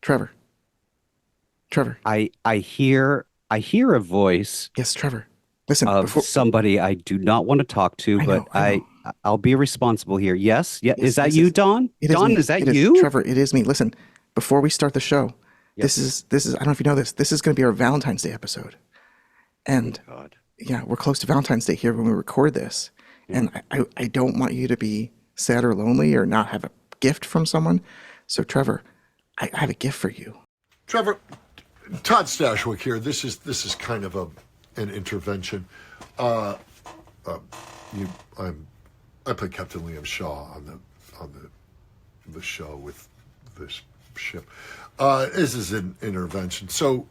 Trevor. Trevor. I hear a voice Yes, Trevor. Listen, of before somebody I do not want to talk to, I know, but I know. I'll be responsible here. Yes, yeah. Is Yes, that this you, is Don? it is Don, me. is that It is you? Trevor, it is me. Listen, before we start the show, this Yes. is I don't know if you know this. This is going to be our Valentine's Day episode. And God. yeah, we're close to Valentine's Day here when we record this. Yeah. And I don't want you to be sad or lonely or not have a gift from someone. So Trevor, I have a gift for you. Trevor, Todd Stashwick here. This is kind of an intervention. I play Captain Liam Shaw on the show with this ship. This is an intervention. So,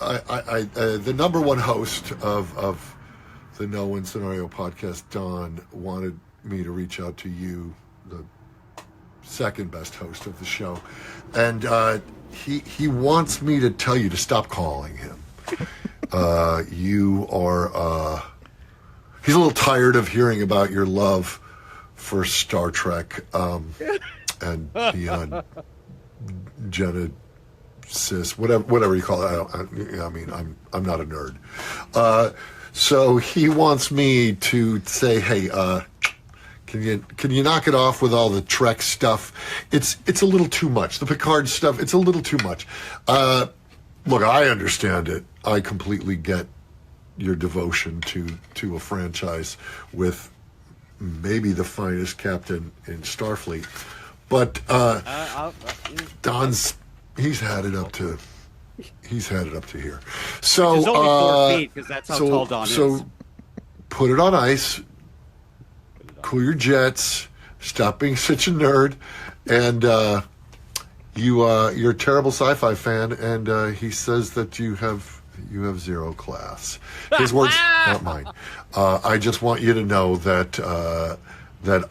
I the number one host of the No Win Scenario podcast, Don, wanted me to reach out to you, the second best host of the show, and he wants me to tell you to stop calling him. You are he's a little tired of hearing about your love for Star Trek and beyond Genesis, whatever you call it. I mean, I'm not a nerd. So he wants me to say, hey, can you knock it off with all the Trek stuff? It's a little too much. The Picard stuff, it's a little too much. Look, I understand it. I completely get your devotion to a franchise with maybe the finest captain in Starfleet. But Don's he's had it up to here. So It's only 4 feet because that's how tall Don is. So put it on ice. Cool your jets. Stop being such a nerd. And you're a terrible sci-fi fan. And he says that you have zero class. His words, not mine. I just want you to know that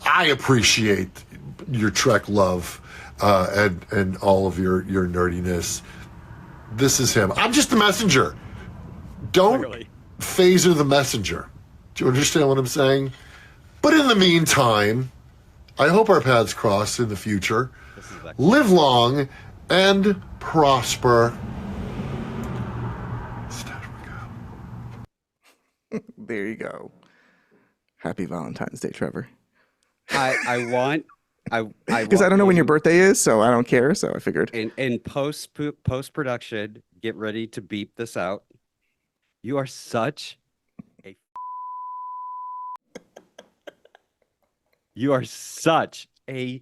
I appreciate your Trek love and all of your nerdiness. This is him. I'm just the messenger. Don't phaser the messenger. Do you understand what I'm saying? But in the meantime, I hope our paths cross in the future. Live long and prosper. There you go. Happy Valentine's Day, Trevor. I want Because I don't know when your birthday is, so I don't care. So I figured. In post production, get ready to beep this out. You are such a. You are such a.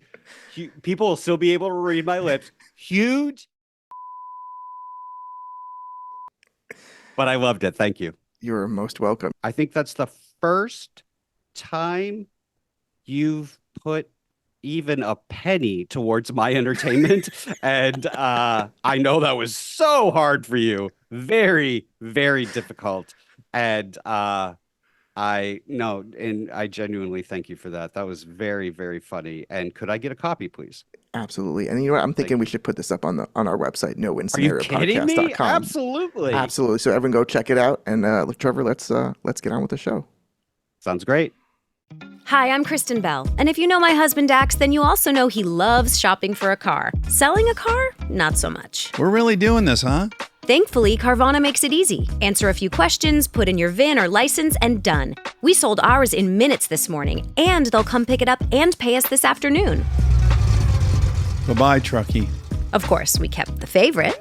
People will still be able to read my lips. Huge. But I loved it. Thank you. You're most welcome. I think that's the first time you've put even a penny towards my entertainment. And I know that was so hard for you. Very, very difficult. And I genuinely thank you for that. That was very, very funny. And could I get a copy, please? Absolutely. And you know what? I'm thinking we should put this up on our website, Are you kidding me? Absolutely. Absolutely. So everyone go check it out. And look, Trevor, let's get on with the show. Sounds great. Hi, I'm Kristen Bell, and if you know my husband Dax, then you also know he loves shopping for a car. Selling a car? Not so much. We're really doing this, huh? Thankfully, Carvana makes it easy. Answer a few questions, put in your VIN or license, and done. We sold ours in minutes this morning, and they'll come pick it up and pay us this afternoon. Bye-bye, Truckee. Of course, we kept the favorite.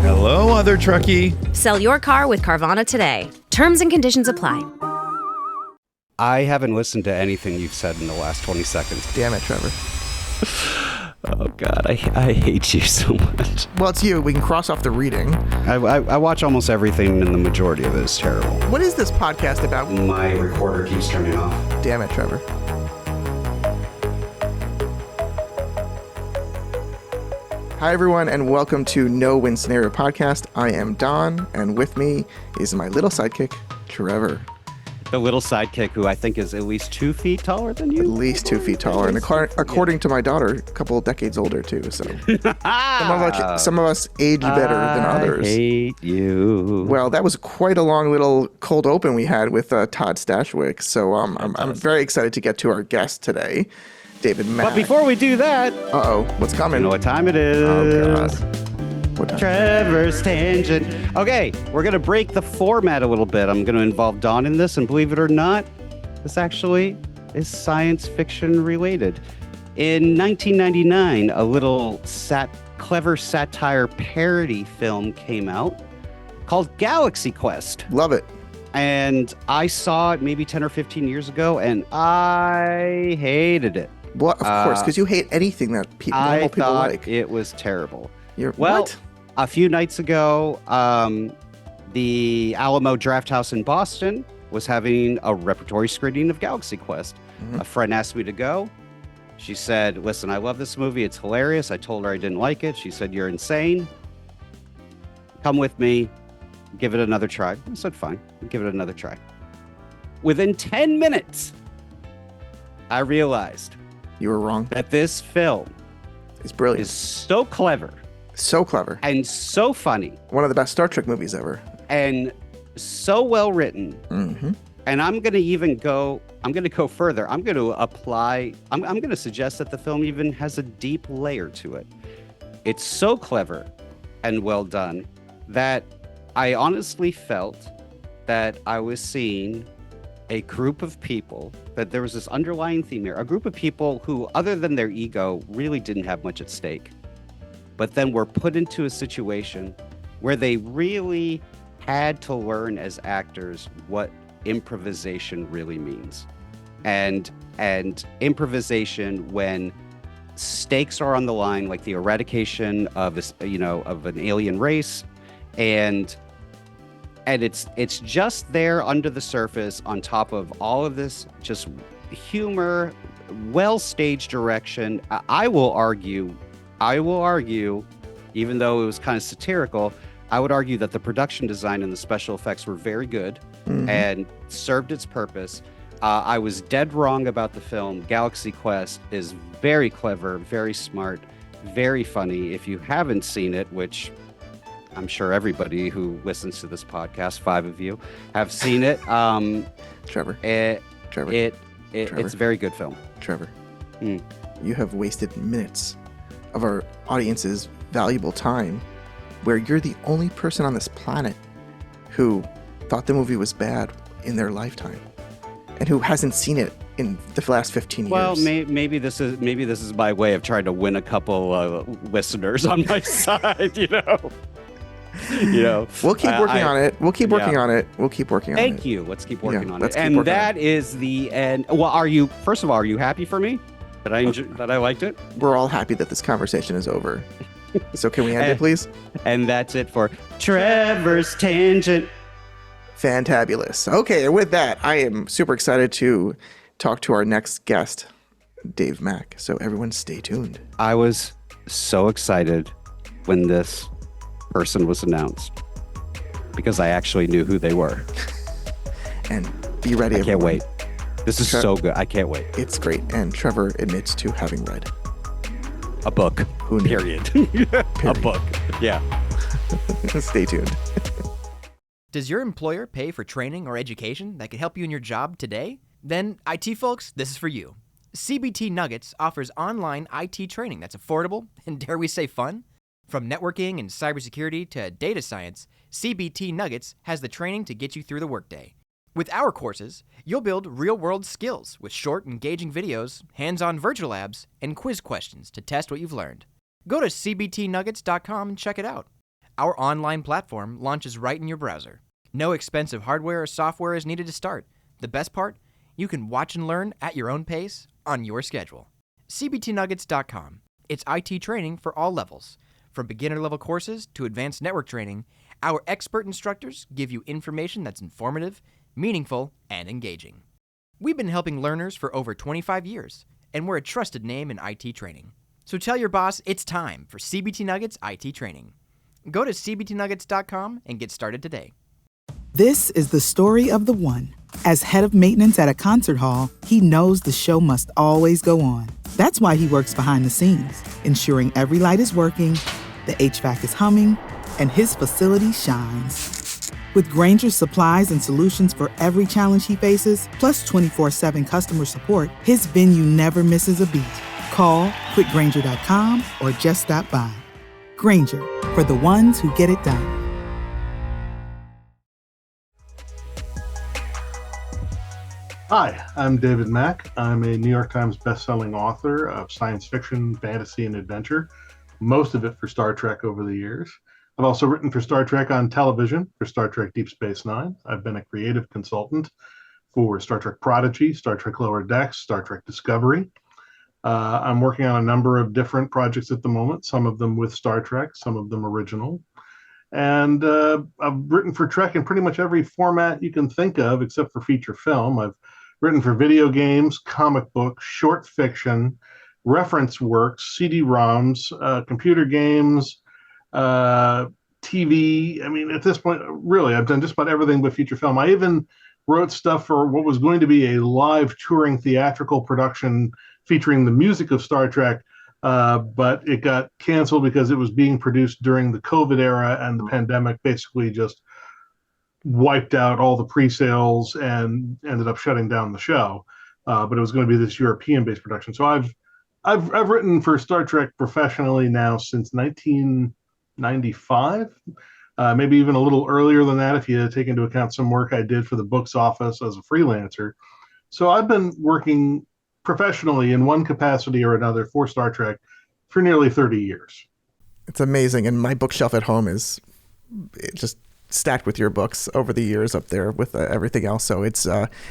Hello, other Truckee. Sell your car with Carvana today. Terms and conditions apply. I haven't listened to anything you've said in the last 20 seconds. Damn it, Trevor. Oh, God, I hate you so much. Well, it's you. We can cross off the reading. I watch almost everything, and the majority of it is terrible. What is this podcast about? My recorder keeps turning off. Damn it, Trevor. Hi, everyone, and welcome to No Win Scenario Podcast. I am Don, and with me is my little sidekick, Trevor. The little sidekick who I think is at least 2 feet taller than you. At least 2 feet taller, and according to my daughter, a couple of decades older, too. So some of us age better than others. I hate you. Well, that was quite a long little cold open we had with Todd Stashwick. So I'm very excited to get to our guest today. David Mack. But before we do that, Uh-oh, what's coming? you know what time it is? Oh, God. What time? Trevor's Tangent. Okay, we're going to break the format a little bit. I'm going to involve Don in this, and believe it or not, this actually is science fiction related. In 1999, a little clever satire parody film came out called Galaxy Quest. Love it. And I saw it maybe 10 or 15 years ago, and I hated it. Well, of course, because you hate anything that normal people I like. thought it was terrible. What? A few nights ago, the Alamo Drafthouse in Boston was having a repertory screening of Galaxy Quest. Mhm. A friend asked me to go. She said, listen, I love this movie. It's hilarious. I told her I didn't like it. She said, you're insane. Come with me. Give it another try. I said, fine. Give it another try. Within 10 minutes, I realized You were wrong. that this film It's brilliant. is so clever So clever. and so funny One of the best Star Trek movies ever. and so well written. Mm-hmm. And I'm going to go further. I'm going to suggest that the film even has a deep layer to it. It's so clever and well done that I honestly felt that I was seeing a group of people, that there was this underlying theme here, a group of people who, other than their ego, really didn't have much at stake, but then were put into a situation where they really had to learn as actors what improvisation really means. And improvisation when stakes are on the line, like the eradication of an alien race, and it's just there under the surface on top of all of this just humor, well staged direction. I will argue, even though it was kind of satirical, I would argue that the production design and the special effects were very good and served its purpose. I was dead wrong about the film. Galaxy Quest is very clever, very smart, very funny. If you haven't seen it, which I'm sure everybody who listens to this podcast, 5 of you, have seen it. Trevor. Trevor. It's a very good film. Trevor. You have wasted minutes of our audience's valuable time where you're the only person on this planet who thought the movie was bad in their lifetime and who hasn't seen it in the last 15 years. Well, maybe this is my way of trying to win a couple listeners on my side, you know. We'll keep working on it. We'll keep working on it. We'll keep working on it. Thank you. Let's keep working on let's it. keep And working that on it. is the end. Well, are you happy for me? That I liked it? We're all happy that this conversation is over. So can we end it, please? And that's it for Trevor's Tangent. Fantabulous. Okay, and with that, I am super excited to talk to our next guest, Dave Mack. So everyone stay tuned. I was so excited when this person was announced because I actually knew who they were. And be ready, I can't everyone. wait. This is so good. I can't wait. It's great. And Trevor admits to having read A book. Who knew? Period. A book. Yeah. Stay tuned. Does your employer pay for training or education that could help you in your job today? Then, IT folks, this is for you. CBT Nuggets offers online IT training that's affordable and, dare we say, fun. From networking and cybersecurity to data science, CBT Nuggets has the training to get you through the workday. With our courses, you'll build real-world skills with short, engaging videos, hands-on virtual labs, and quiz questions to test what you've learned. Go to cbtnuggets.com and check it out. Our online platform launches right in your browser. No expensive hardware or software is needed to start. The best part? You can watch and learn at your own pace, on your schedule. cbtnuggets.com. It's IT training for all levels. From beginner-level courses to advanced network training, our expert instructors give you information that's informative, meaningful, and engaging. We've been helping learners for over 25 years, and we're a trusted name in IT training. So tell your boss it's time for CBT Nuggets IT training. Go to cbtnuggets.com and get started today. This is the story of the one. As head of maintenance at a concert hall, he knows the show must always go on. That's why he works behind the scenes, ensuring every light is working, the HVAC is humming, and his facility shines. With Granger's supplies and solutions for every challenge he faces, plus 24/7 customer support, his venue never misses a beat. Call quickgranger.com or just stop by. Granger, for the ones who get it done. Hi, I'm David Mack. I'm a New York Times bestselling author of science fiction, fantasy, and adventure, most of it for Star Trek over the years. I've also written for Star Trek on television, for Star Trek Deep Space Nine. I've been a creative consultant for Star Trek Prodigy, Star Trek Lower Decks, Star Trek Discovery. I'm working on a number of different projects at the moment, some of them with Star Trek, some of them original. And I've written for Trek in pretty much every format you can think of, except for feature film. I've written for video games, comic books, short fiction, reference works, CD-ROMs, computer games, TV. I mean, at this point, really, I've done just about everything but feature film. I even wrote stuff for what was going to be a live touring theatrical production featuring the music of Star Trek, but it got canceled because it was being produced during the COVID era, and the pandemic basically just wiped out all the pre-sales and ended up shutting down the show. But it was going to be this European-based production. So I've written for Star Trek professionally now since 1995, maybe even a little earlier than that if you take into account some work I did for the books office as a freelancer. So I've been working professionally in one capacity or another for Star Trek for nearly 30 years. It's amazing. And my bookshelf at home is just stacked with your books over the years up there with everything else. So it's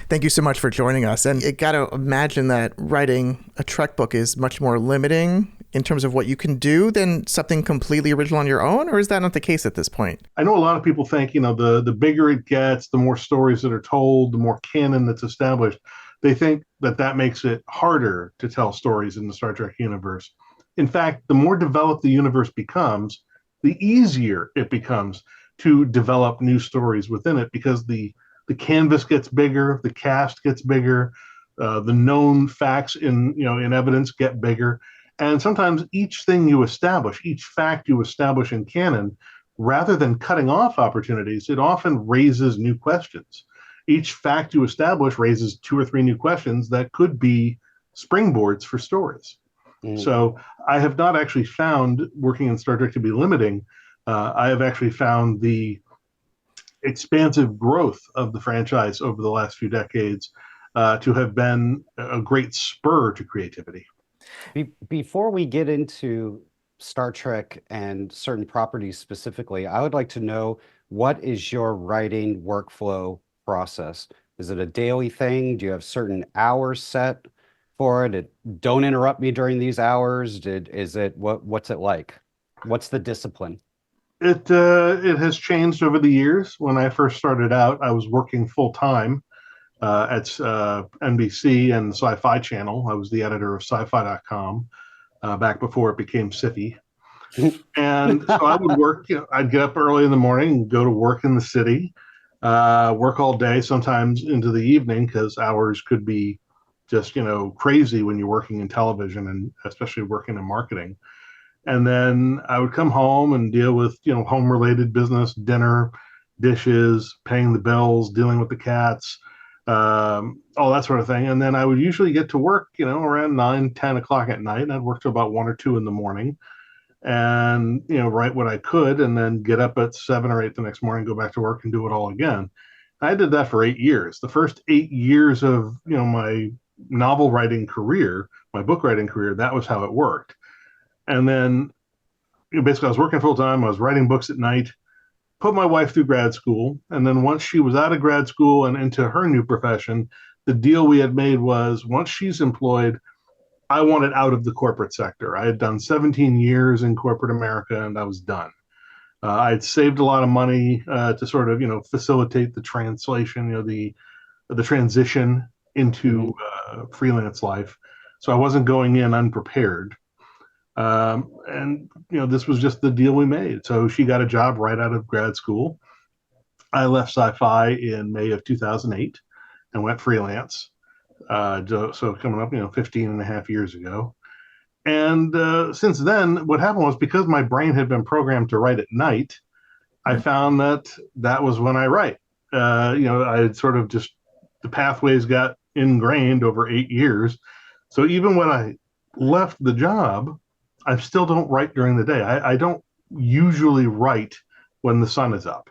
thank you so much for joining us. And you got to imagine that writing a Trek book is much more limiting in terms of what you can do than something completely original on your own, or is that not the case at this point? I know a lot of people think, the bigger it gets, the more stories that are told, the more canon that's established. They think that makes it harder to tell stories in the Star Trek universe. In fact, the more developed the universe becomes, the easier it becomes to develop new stories within it, because the canvas gets bigger, the cast gets bigger, the known facts in evidence get bigger. And sometimes each thing you establish, each fact you establish in canon, rather than cutting off opportunities, it often raises new questions. Each fact you establish raises 2 or 3 new questions that could be springboards for stories. So I have not actually found working in Star Trek to be limiting. I have actually found the expansive growth of the franchise over the last few decades to have been a great spur to creativity. Before we get into Star Trek and certain properties specifically, I would like to know, what is your writing workflow process? Is it a daily thing? Do you have certain hours set for it? Don't interrupt me during these hours. What's it like? What's the discipline? It has changed over the years. When I first started out, I was working full time at NBC and Sci-Fi Channel. I was the editor of sci-fi.com back before it became Sci-Fi. And so I would work, I'd get up early in the morning and go to work in the city, work all day, sometimes into the evening, because hours could be just, crazy when you're working in television and especially working in marketing. And then I would come home and deal with, home-related business, dinner, dishes, paying the bills, dealing with the cats, all that sort of thing. And then I would usually get to work, around 9, 10 o'clock at night. And I'd work till about 1 or 2 in the morning and, write what I could, and then get up at 7 or 8 the next morning, go back to work and do it all again. I did that for 8 years. The first 8 years of, my novel writing career, my book writing career, that was how it worked. And then basically I was working full time. I was writing books at night, put my wife through grad school. And then once she was out of grad school and into her new profession, the deal we had made was, once she's employed, I wanted out of the corporate sector. I had done 17 years in corporate America and I was done. I had saved a lot of money to sort of, facilitate the translation, the transition into freelance life. So I wasn't going in unprepared. And this was just the deal we made. So she got a job right out of grad school. I left Sci-Fi in May of 2008 and went freelance. So coming up, 15 and a half years ago. And since then, what happened was, because my brain had been programmed to write at night, I found that was when I write. I had sort of just the pathways got ingrained over 8 years. So even when I left the job, I still don't write during the day. I don't usually write when the sun is up.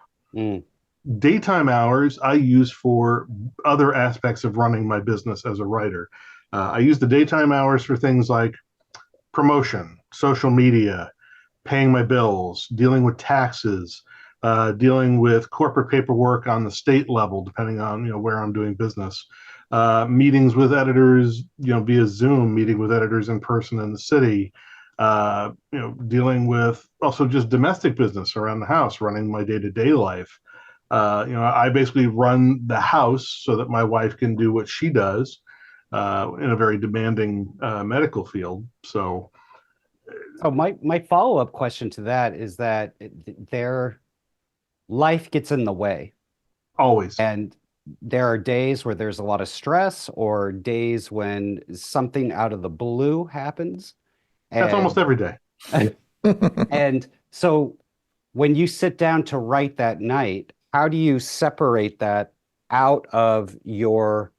Daytime hours I use for other aspects of running my business as a writer. I use the daytime hours for things like promotion, social media, paying my bills, dealing with taxes, dealing with corporate paperwork on the state level, depending on where I'm doing business, meetings with editors, via Zoom, meeting with editors in person in the city, dealing with also just domestic business around the house, running my day-to-day life. I basically run the house so that my wife can do what she does in a very demanding medical field. So my follow-up question to that is that their life gets in the way. Always. And there are days where there's a lot of stress or days when something out of the blue happens. That's almost every day. And so when you sit down to write that night, how do you separate that out of your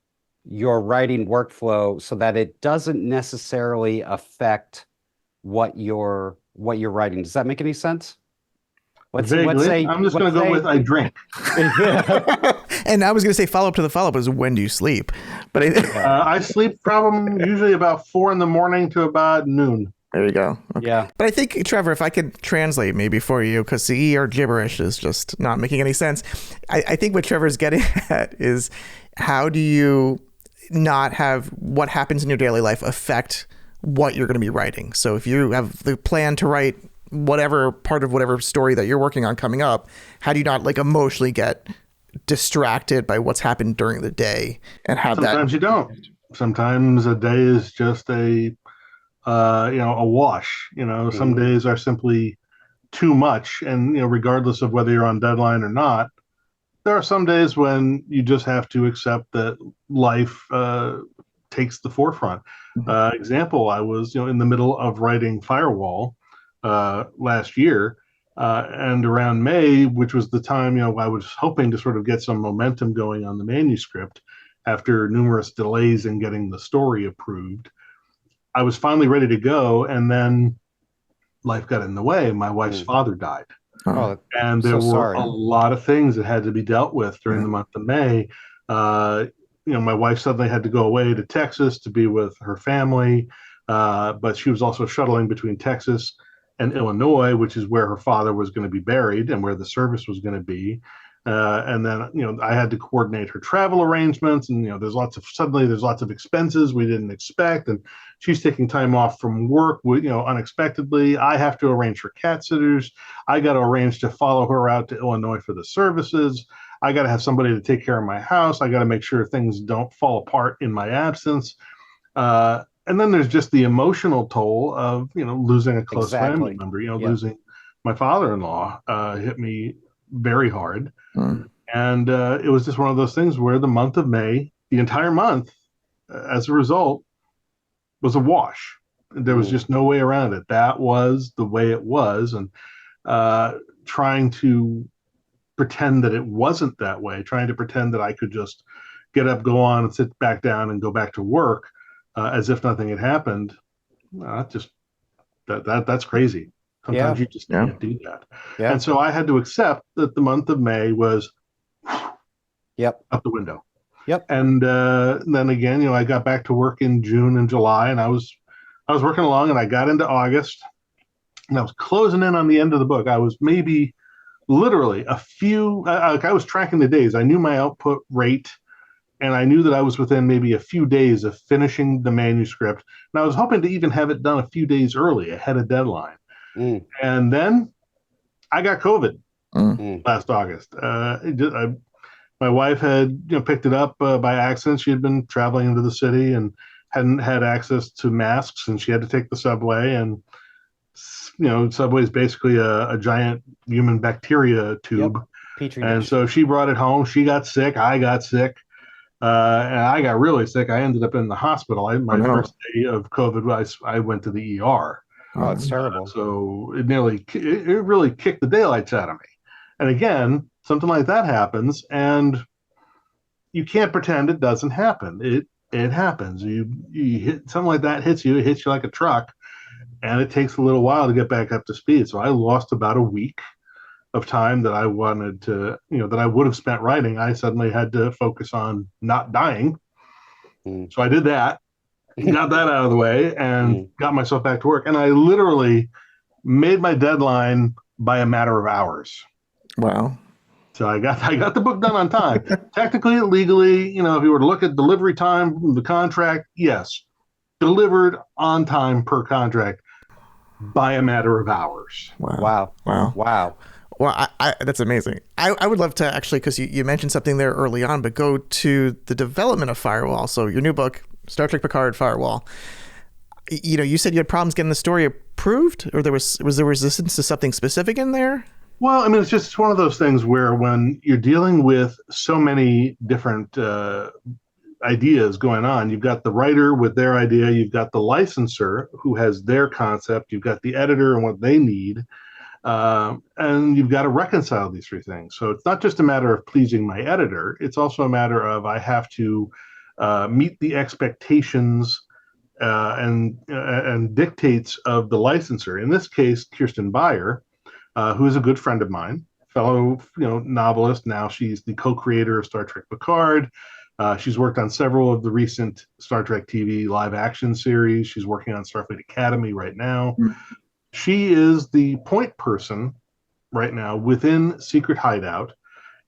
writing workflow so that it doesn't necessarily affect what you're writing? Does that make any sense? Vaguely. I'm just going to go with I drink. And I was going to say follow-up to the follow-up is when do you sleep? But I sleep probably usually about 4 a.m. to about noon. There you go. Okay. Yeah. But I think, Trevor, if I could translate maybe for you, because the ER gibberish is just not making any sense. I think what Trevor's getting at is how do you not have what happens in your daily life affect what you're going to be writing? So if you have the plan to write whatever part of whatever story that you're working on coming up, how do you not emotionally get distracted by what's happened during the day and have Sometimes you don't. Sometimes a day is just a wash. Some days are simply too much, and regardless of whether you're on deadline or not, there are some days when you just have to accept that life takes the forefront. Example, I was in the middle of writing Firewall last year, and around May, which was the time I was hoping to sort of get some momentum going on the manuscript after numerous delays in getting the story approved. I was finally ready to go, and then life got in the way. My wife's father died. And there were a lot of things that had to be dealt with during the month of May. My wife suddenly had to go away to Texas to be with her family, but she was also shuttling between Texas and Illinois, which is where her father was going to be buried and where the service was going to be. And then, I had to coordinate her travel arrangements, and, there's lots of expenses we didn't expect. And she's taking time off from work, unexpectedly. I have to arrange for cat sitters. I got to arrange to follow her out to Illinois for the services. I got to have somebody to take care of my house. I got to make sure things don't fall apart in my absence. And then there's just the emotional toll of, losing a close family member, losing my father-in-law hit me very hard. And it was just one of those things where the month of May, the entire month, as a result, was a wash. There was just no way around it. That was the way it was. And trying to pretend that it wasn't that way, trying to pretend that I could just get up, go on, and sit back down and go back to work as if nothing had happened. That's crazy. Sometimes you just can't do that. Yeah. And so I had to accept that the month of May was out the window. Yep. And then again, I got back to work in June and July, and I was working along, and I got into August, and I was closing in on the end of the book. I was maybe literally a few, I was tracking the days. I knew my output rate, and I knew that I was within maybe a few days of finishing the manuscript. And I was hoping to even have it done a few days early, ahead of deadline. And then I got COVID last August. My wife had picked it up by accident. She had been traveling into the city and hadn't had access to masks, and she had to take the subway. And subway is basically a giant human bacteria tube. And so she brought it home. She got sick. I got sick. And I got really sick. I ended up in the hospital. My first day of COVID, I went to the ER. Oh, it's terrible. So it really kicked the daylights out of me. And again, something like that happens, and you can't pretend it doesn't happen. It happens. You hit something like that, hits you, it hits you like a truck, and it takes a little while to get back up to speed. So I lost about a week of time that I wanted to, that I would have spent writing. I suddenly had to focus on not dying. So I did that, got that out of the way, and got myself back to work. And I literally made my deadline by a matter of hours. Wow. So I got the book done on time. Technically, legally, if you were to look at delivery time, the contract, yes, delivered on time per contract by a matter of hours. Wow. Well, that's amazing. I would love to actually, because you mentioned something there early on, but go to the development of Firewall. So your new book, Star Trek Picard, Firewall. You said you had problems getting the story approved, or was there resistance to something specific in there? Well, I mean, it's one of those things where when you're dealing with so many different ideas going on, you've got the writer with their idea, you've got the licensor who has their concept, you've got the editor and what they need, and you've got to reconcile these three things. So it's not just a matter of pleasing my editor, it's also a matter of I have to meet the expectations and dictates of the licensor. In this case, Kirsten Beyer, who is a good friend of mine, fellow novelist. Now she's the co-creator of Star Trek Picard. She's worked on several of the recent Star Trek TV live action series. She's working on Starfleet Academy right now. She is the point person right now within Secret Hideout,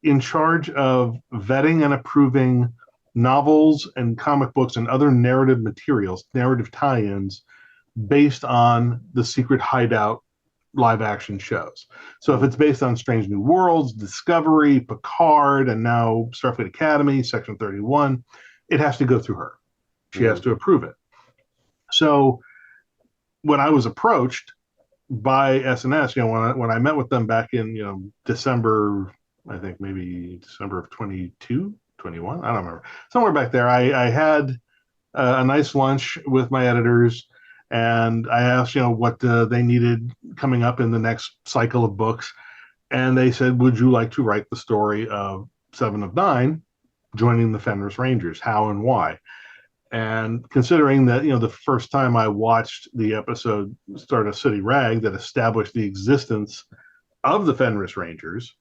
in charge of vetting and approving novels and comic books and other narrative materials, narrative tie-ins based on the Secret Hideout live action shows. So if it's based on Strange New Worlds, Discovery, Picard, and now Starfleet Academy, Section 31, it has to go through her. She has to approve it. So when I was approached by SNS, when I met with them back in December, I think maybe December of 22, 21, I don't remember, somewhere back there, I had a nice lunch with my editors, and I asked, what they needed coming up in the next cycle of books. And they said, would you like to write the story of 7 of 9 joining the Fenris Rangers? How and why? And considering that, the first time I watched the episode Stardust City Rag that established the existence of the Fenris Rangers,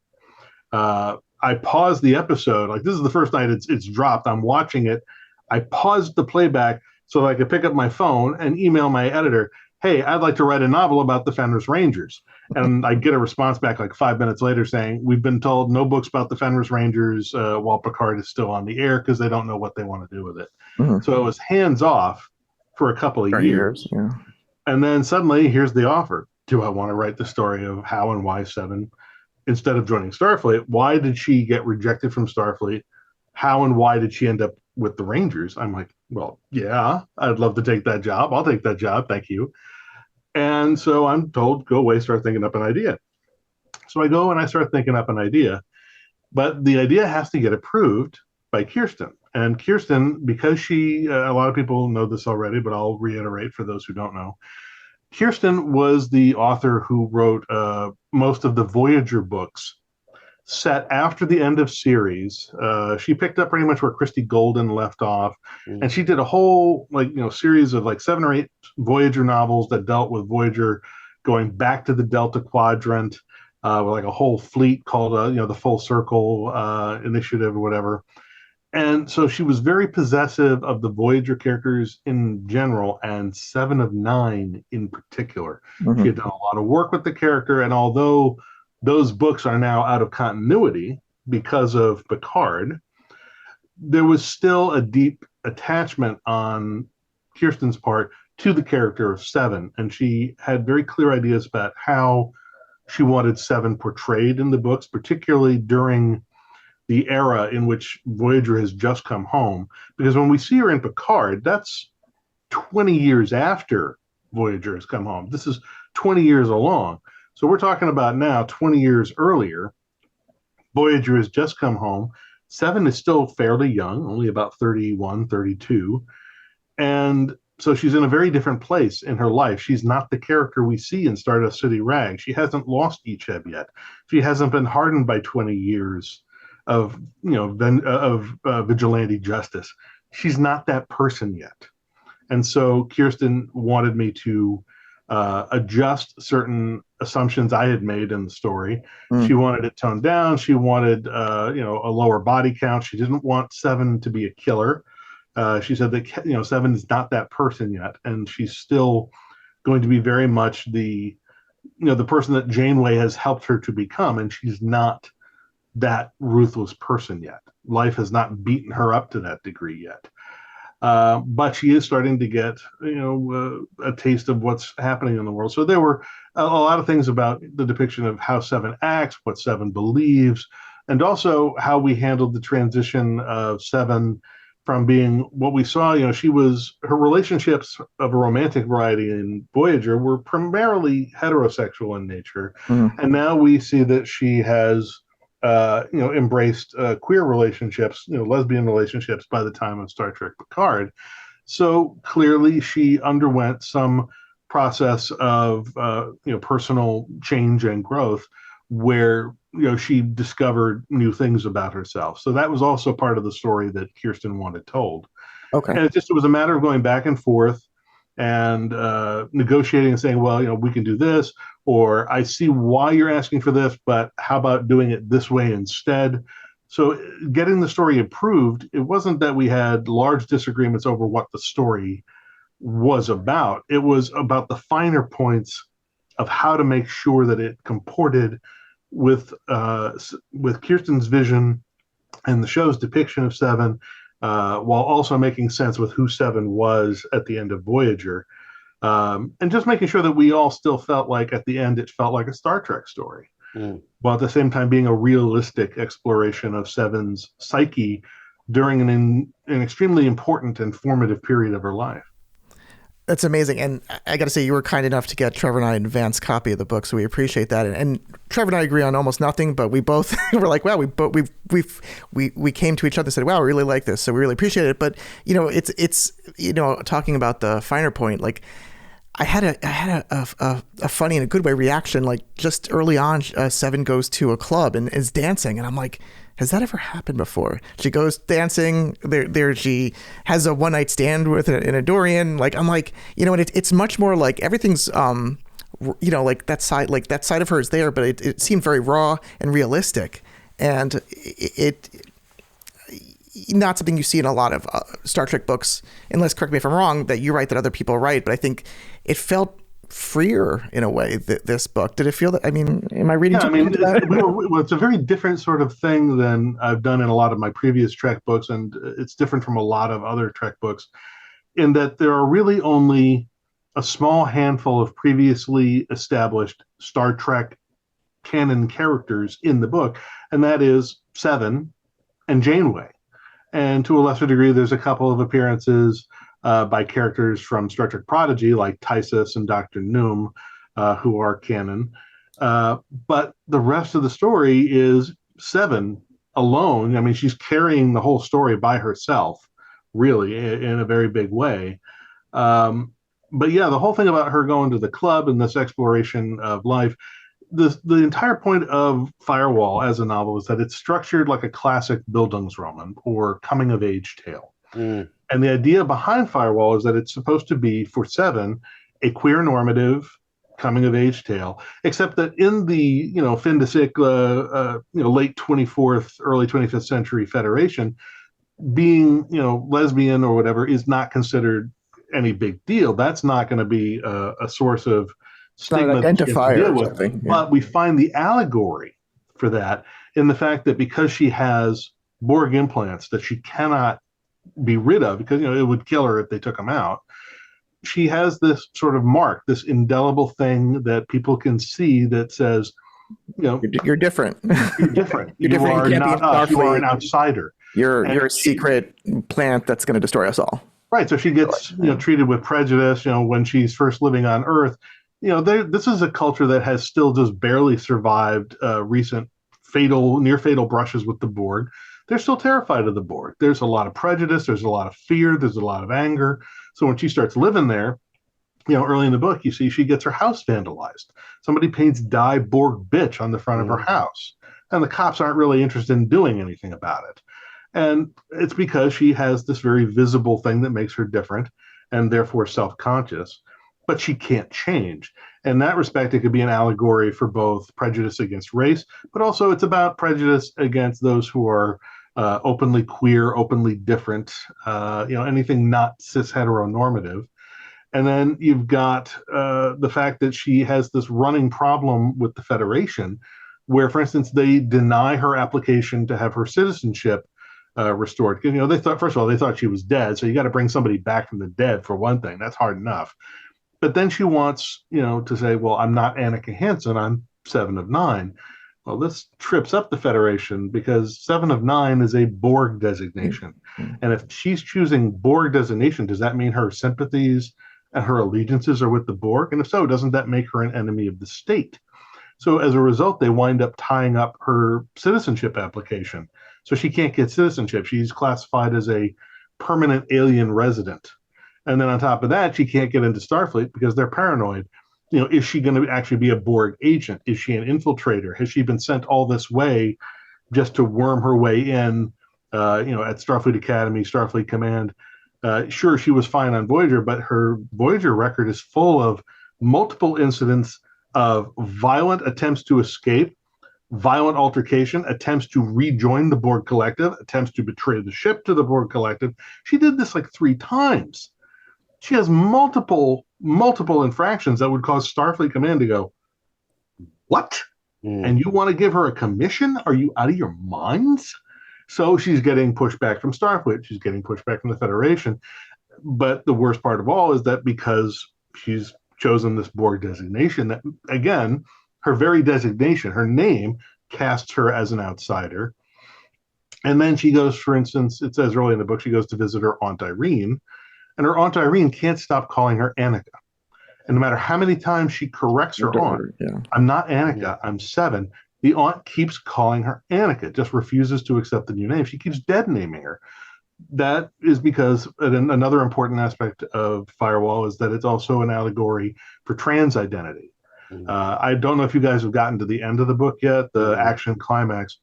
I paused the episode. Like, this is the first night it's dropped. I'm watching it. I paused the playback so that I could pick up my phone and email my editor, hey, I'd like to write a novel about the Fenris Rangers. And I get a response back like 5 minutes later saying, we've been told no books about the Fenris Rangers while Picard is still on the air because they don't know what they want to do with it. So it was hands off for a couple of years. Yeah. And then suddenly, here's the offer. Do I want to write the story of how and why 7, instead of joining Starfleet? Why did she get rejected from Starfleet? How and why did she end up with the Rangers? I'm like, well, yeah, I'd love to take that job. I'll take that job. Thank you. And so I'm told, go away, start thinking up an idea. So I go and I start thinking up an idea, but the idea has to get approved by Kirsten. And Kirsten, because she, a lot of people know this already, but I'll reiterate for those who don't know, Kirsten was the author who wrote most of the Voyager books set after the end of series. She picked up pretty much where Christy Golden left off, and she did a whole series of like 7 or 8 Voyager novels that dealt with Voyager going back to the Delta Quadrant, with like a whole fleet called the Full Circle Initiative or whatever. And so she was very possessive of the Voyager characters in general, and 7 of 9 in particular. She had done a lot of work with the character, and although those books are now out of continuity because of Picard, there was still a deep attachment on Kirsten's part to the character of 7, and she had very clear ideas about how she wanted 7 portrayed in the books, particularly during the era in which Voyager has just come home. Because when we see her in Picard, that's 20 years after Voyager has come home. This is 20 years along. So we're talking about now 20 years earlier. Voyager has just come home. 7 is still fairly young, only about 31, 32. And so she's in a very different place in her life. She's not the character we see in Stardust City Rag. She hasn't lost Icheb yet. She hasn't been hardened by 20 years of vigilante justice. She's not that person yet. And so Kirsten wanted me to adjust certain assumptions I had made in the story. She wanted it toned down. She wanted a lower body count. She didn't want Seven to be a killer. She said that Seven is not that person yet, and she's still going to be very much the person that Janeway has helped her to become, and she's not that ruthless person yet. Life has not beaten her up to that degree yet. But she is starting to get, a taste of what's happening in the world. So there were a lot of things about the depiction of how Seven acts, what Seven believes, and also how we handled the transition of Seven from being what we saw. Her relationships of a romantic variety in Voyager were primarily heterosexual in nature. And now we see that she has embraced queer relationships, lesbian relationships by the time of Star Trek Picard. So clearly she underwent some process of, personal change and growth where, she discovered new things about herself. So that was also part of the story that Kirsten wanted told. Okay. And it was a matter of going back and forth and negotiating and saying, well, we can do this, or I see why you're asking for this, but how about doing it this way instead? So getting the story approved, it wasn't that we had large disagreements over what the story was about. It was about the finer points of how to make sure that it comported with Kirsten's vision and the show's depiction of Seven, while also making sense with who Seven was at the end of Voyager. And just making sure that we all still felt like at the end it felt like a Star Trek story, while at the same time being a realistic exploration of Seven's psyche during an extremely important and formative period of her life. That's amazing. And I got to say, you were kind enough to get Trevor and I an advanced copy of the book, so we appreciate that. And Trevor and I agree on almost nothing, but we both were like, wow, we came to each other and said, wow, we really like this, so we really appreciate it. But it's talking about the finer point, like I had a funny and a good way reaction. Like just early on, Seven goes to a club and is dancing, and I'm like, has that ever happened before? She goes dancing there. She has a one night stand with an Adorian. Like I'm like, and it's much more like everything's like that side of her is there, but it seemed very raw and realistic, and it not something you see in a lot of Star Trek books, unless, correct me if I'm wrong, that you write that other people write, but I think it felt freer in a way, this book. Did it feel that? I mean, am I reading too into that? It's a very different sort of thing than I've done in a lot of my previous Trek books, and it's different from a lot of other Trek books in that there are really only a small handful of previously established Star Trek canon characters in the book, and that is Seven and Janeway. And to a lesser degree, there's a couple of appearances by characters from Star Trek Prodigy, like Tysus and Dr. Noom, who are canon. But the rest of the story is Seven alone. I mean, she's carrying the whole story by herself, really, in a very big way. But yeah, the whole thing about her going to the club and this exploration of life, the entire point of Firewall as a novel is that it's structured like a classic Bildungsroman or coming-of-age tale. And the idea behind Firewall is that it's supposed to be, for Seven, a queer normative coming-of-age tale, except that in the fin de siècle, late 24th, early 25th century Federation, being lesbian or whatever is not considered any big deal. That's not going to be a source of stigma that you have to deal with. Yeah. But we find the allegory for that in the fact that because she has Borg implants that she cannot be rid of, because it would kill her if they took them out, she has this sort of mark, this indelible thing that people can see that says, you're different. You're different. You're different. You are not us. You are an outsider. You're a secret plant that's going to destroy us all. Right. So she gets treated with prejudice. When she's first living on Earth, this is a culture that has still just barely survived recent near fatal brushes with the Borg. They're still terrified of the Borg. There's a lot of prejudice. There's a lot of fear. There's a lot of anger. So when she starts living there, early in the book, you see she gets her house vandalized. Somebody paints "Die Borg Bitch" on the front of her house. And the cops aren't really interested in doing anything about it. And it's because she has this very visible thing that makes her different and therefore self-conscious, but she can't change. In that respect, it could be an allegory for both prejudice against race, but also it's about prejudice against those who are openly queer, openly different, anything not cis heteronormative. And then you've got the fact that she has this running problem with the Federation, where, for instance, they deny her application to have her citizenship restored. Because, they thought, first of all, they thought she was dead. So you got to bring somebody back from the dead for one thing. That's hard enough. But then she wants, to say, well, I'm not Annika Hansen. I'm 7 of 9. Well, this trips up the Federation because 7 of 9 is a Borg designation. And if she's choosing Borg designation, does that mean her sympathies and her allegiances are with the Borg? And if so, doesn't that make her an enemy of the state? So as a result, they wind up tying up her citizenship application. So she can't get citizenship. She's classified as a permanent alien resident. And then on top of that, she can't get into Starfleet because they're paranoid. Is she going to actually be a Borg agent? Is she an infiltrator? Has she been sent all this way just to worm her way in, at Starfleet Academy, Starfleet Command? Sure, she was fine on Voyager, but her Voyager record is full of multiple incidents of violent attempts to escape, violent altercation, attempts to rejoin the Borg Collective, attempts to betray the ship to the Borg Collective. She did this like 3 times. She has multiple infractions that would cause Starfleet Command to go, what? And you want to give her a commission? Are you out of your minds? So she's getting pushed back from Starfleet. She's getting pushed back from the Federation. But the worst part of all is that because she's chosen this Borg designation, that, again, her very designation, her name, casts her as an outsider. And then she goes, for instance, it says early in the book, she goes to visit her Aunt Irene, and her Aunt Irene can't stop calling her Annika. And no matter how many times she corrects her aunt, I'm not Annika, I'm 7, the aunt keeps calling her Annika, just refuses to accept the new name. She keeps dead naming her. That is because another important aspect of Firewall is that it's also an allegory for trans identity. I don't know if you guys have gotten to the end of the book yet, the action climax.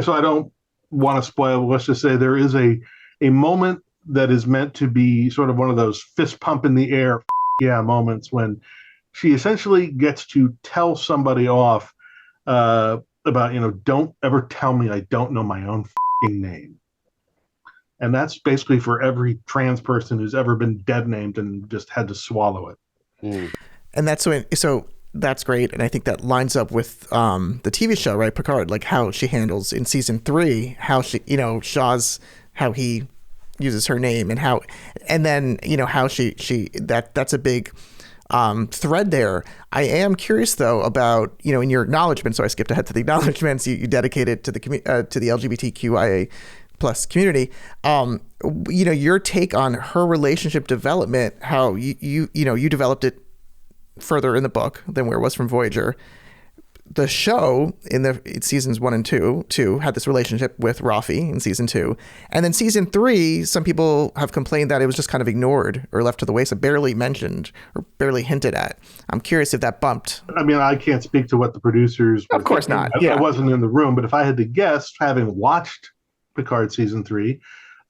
So I don't want to spoil. Let's just say there is a moment that is meant to be sort of one of those fist pump in the air yeah moments when she essentially gets to tell somebody off about, don't ever tell me I don't know my own name. And that's basically for every trans person who's ever been dead named and just had to swallow it. And that's so that's great. And I think that lines up with the TV show, right? Picard, like how she handles in season 3, how she, Shaw's, how he uses her name and then, how that's a big thread there. I am curious though about, in your acknowledgement, so I skipped ahead to the acknowledgements you dedicated to the LGBTQIA plus community, your take on her relationship development, how you developed it further in the book than where it was from Voyager. The show in seasons 1 and 2 had this relationship with Rafi in season 2, and then season 3, some people have complained that it was just kind of ignored or left to the wayside, barely mentioned or barely hinted at. I'm curious if that bumped. I mean, I can't speak to what the producers were of course thinking. not. Yeah. I wasn't in the room, but if I had to guess, having watched Picard season 3,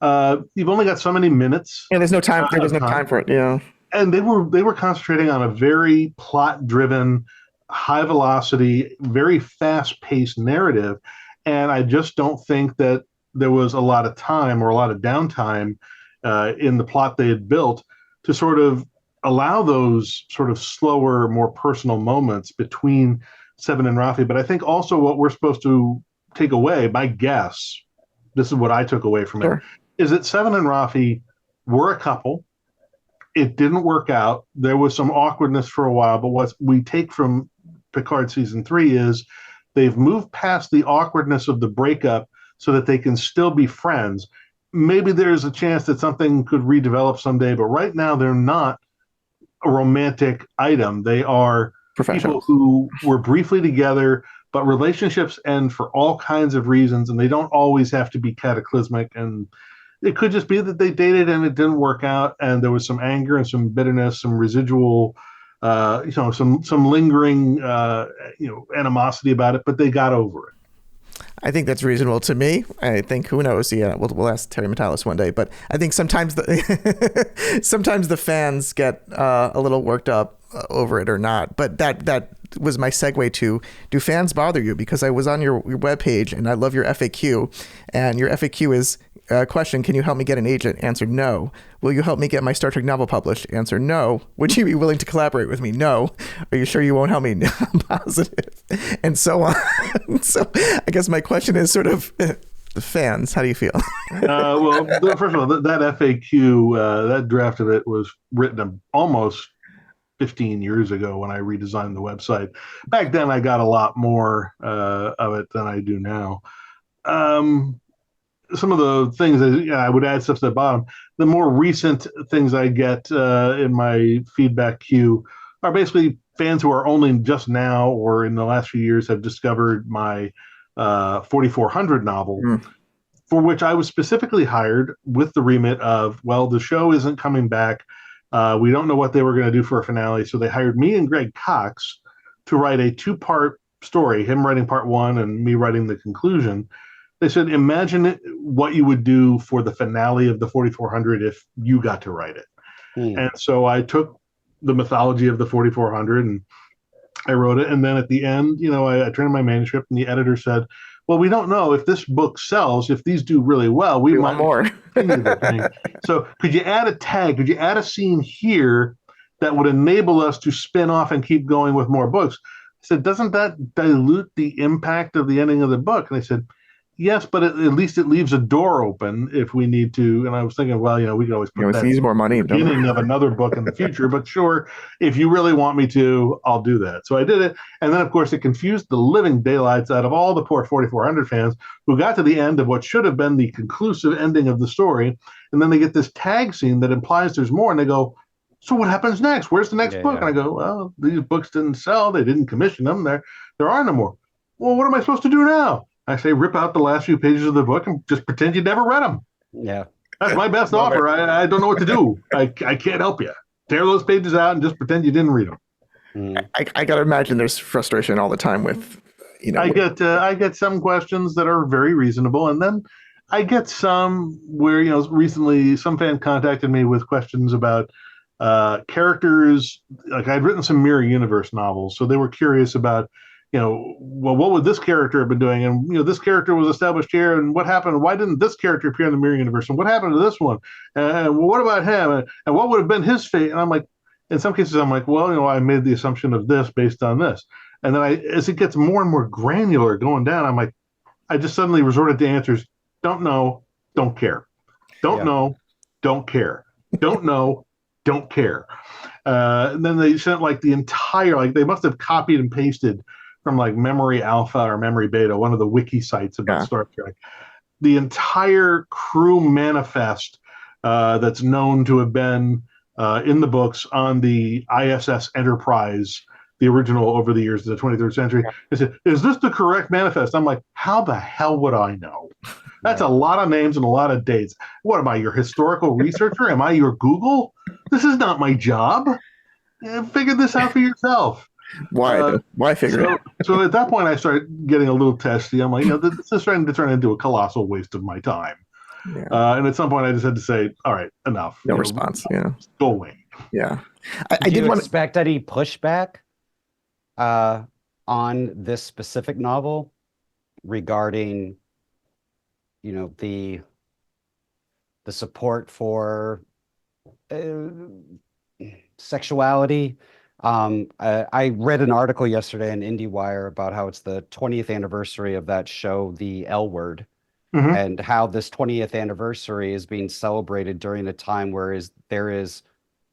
you've only got so many minutes. Yeah, there's no time. There was no time for it. Yeah, and they were concentrating on a very plot-driven, high velocity, very fast-paced narrative, and I just don't think that there was a lot of time or a lot of downtime in the plot they had built to sort of allow those sort of slower, more personal moments between Seven and Rafi. But I think also what we're supposed to take away, my guess, this is what I took away from it, is that Seven and Rafi were a couple. It didn't work out. There was some awkwardness for a while, but what we take from Picard season 3 is they've moved past the awkwardness of the breakup so that they can still be friends. Maybe there's a chance that something could redevelop someday, but right now they're not a romantic item. They are people who were briefly together, but relationships end for all kinds of reasons, and they don't always have to be cataclysmic. And it could just be that they dated and it didn't work out, and there was some anger and some bitterness, some residual, some lingering, animosity about it, but they got over it. I think that's reasonable to me. I think, who knows? Yeah, we'll ask Terry Metalis one day. But I think sometimes sometimes the fans get a little worked up over it or not. But that was my segue to, do fans bother you? Because I was on your webpage and I love your FAQ, and your FAQ is question: can you help me get an agent? Answer: no. Will you help me get my Star Trek novel published? Answer: no. Would you be willing to collaborate with me? No. Are you sure you won't help me? No. Positive. And so on. So I guess my question is sort of, the fans, how do you feel? Well, first of all, that FAQ, that draft of it was written almost 15 years ago when I redesigned the website. Back then, I got a lot more of it than I do now. Some of the things that I would add stuff to the bottom. The more recent things I get in my feedback queue are basically fans who are only just now or in the last few years have discovered my 4400 novel, for which I was specifically hired with the remit of, well, the show isn't coming back. We don't know what they were going to do for a finale. So they hired me and Greg Cox to write a 2-part story, him writing part 1 and me writing the conclusion. They said, imagine what you would do for the finale of the 4400 if you got to write it. And so I took the mythology of the 4400 and I wrote it. And then at the end, I turned in my manuscript and the editor said, well, we don't know if this book sells. If these do really well, we might want more. Continue the thing. So could you add a tag? Could you add a scene here that would enable us to spin off and keep going with more books? I said, doesn't that dilute the impact of the ending of the book? And they said, yes, but at least it leaves a door open if we need to. And I was thinking, well, we could always put that needs more money. Beginning of another book in the future. But sure, if you really want me to, I'll do that. So I did it. And then, of course, it confused the living daylights out of all the poor 4400 fans who got to the end of what should have been the conclusive ending of the story. And then they get this tag scene that implies there's more. And they go, so what happens next? Where's the next book? And I go, well, these books didn't sell. They didn't commission them. There are no more. Well, what am I supposed to do now? I say, rip out the last few pages of the book and just pretend you never read them. Yeah. That's my best offer. I don't know what to do. I can't help you. Tear those pages out and just pretend you didn't read them. I got to imagine there's frustration all the time with, I get some questions that are very reasonable. And then I get some where, recently some fan contacted me with questions about characters. Like I'd written some mirror universe novels. So they were curious about, well, what would this character have been doing? And, this character was established here. And what happened? Why didn't this character appear in the mirror universe? And what happened to this one? And what about him? And what would have been his fate? And I'm like, in some cases, I'm like, well, I made the assumption of this based on this. And then as it gets more and more granular going down, I'm like, I just suddenly resorted to answers. Don't know, don't care. Don't know, don't care. Don't know, don't care. And then they sent the entire, they must have copied and pasted from Memory Alpha or Memory Beta, one of the wiki sites about Star Trek, the entire crew manifest that's known to have been in the books on the ISS Enterprise, the original over the years of the 23rd century. They said, is this the correct manifest? I'm like, how the hell would I know? That's a lot of names and a lot of dates. What am I, your historical researcher? Am I your Google? This is not my job. Figure this out for yourself. Why figure it out? So at that point, I started getting a little testy. I'm like, this is starting to turn into a colossal waste of my time. Yeah. And at some point, I just had to say, all right, enough. No response. Yeah. Go away. Yeah. I did expect any pushback on this specific novel regarding, the support for sexuality. I read an article yesterday in IndieWire about how it's the 20th anniversary of that show, The L Word, and how this 20th anniversary is being celebrated during a time where there is,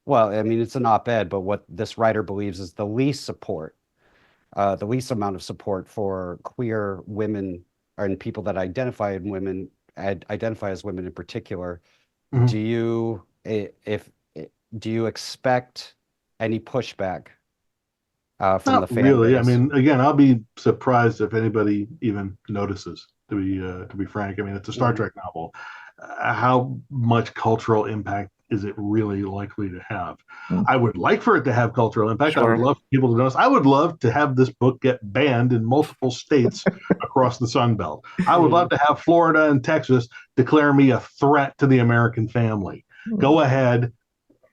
well, I mean, it's an op-ed, but what this writer believes is the least amount of support for queer women and people that identify as women in particular. Do you expect any pushback from the fan really base? I mean, again, I'll be surprised if anybody even notices, to be frank. I mean, it's a Star Trek novel, how much cultural impact is it really likely to have? Mm. I would like for it to have cultural impact. I Sure. would love people to notice. I would love to have this book get banned in multiple states across the Sun Belt. I would love to have Florida and Texas declare me a threat to the American family. Go ahead,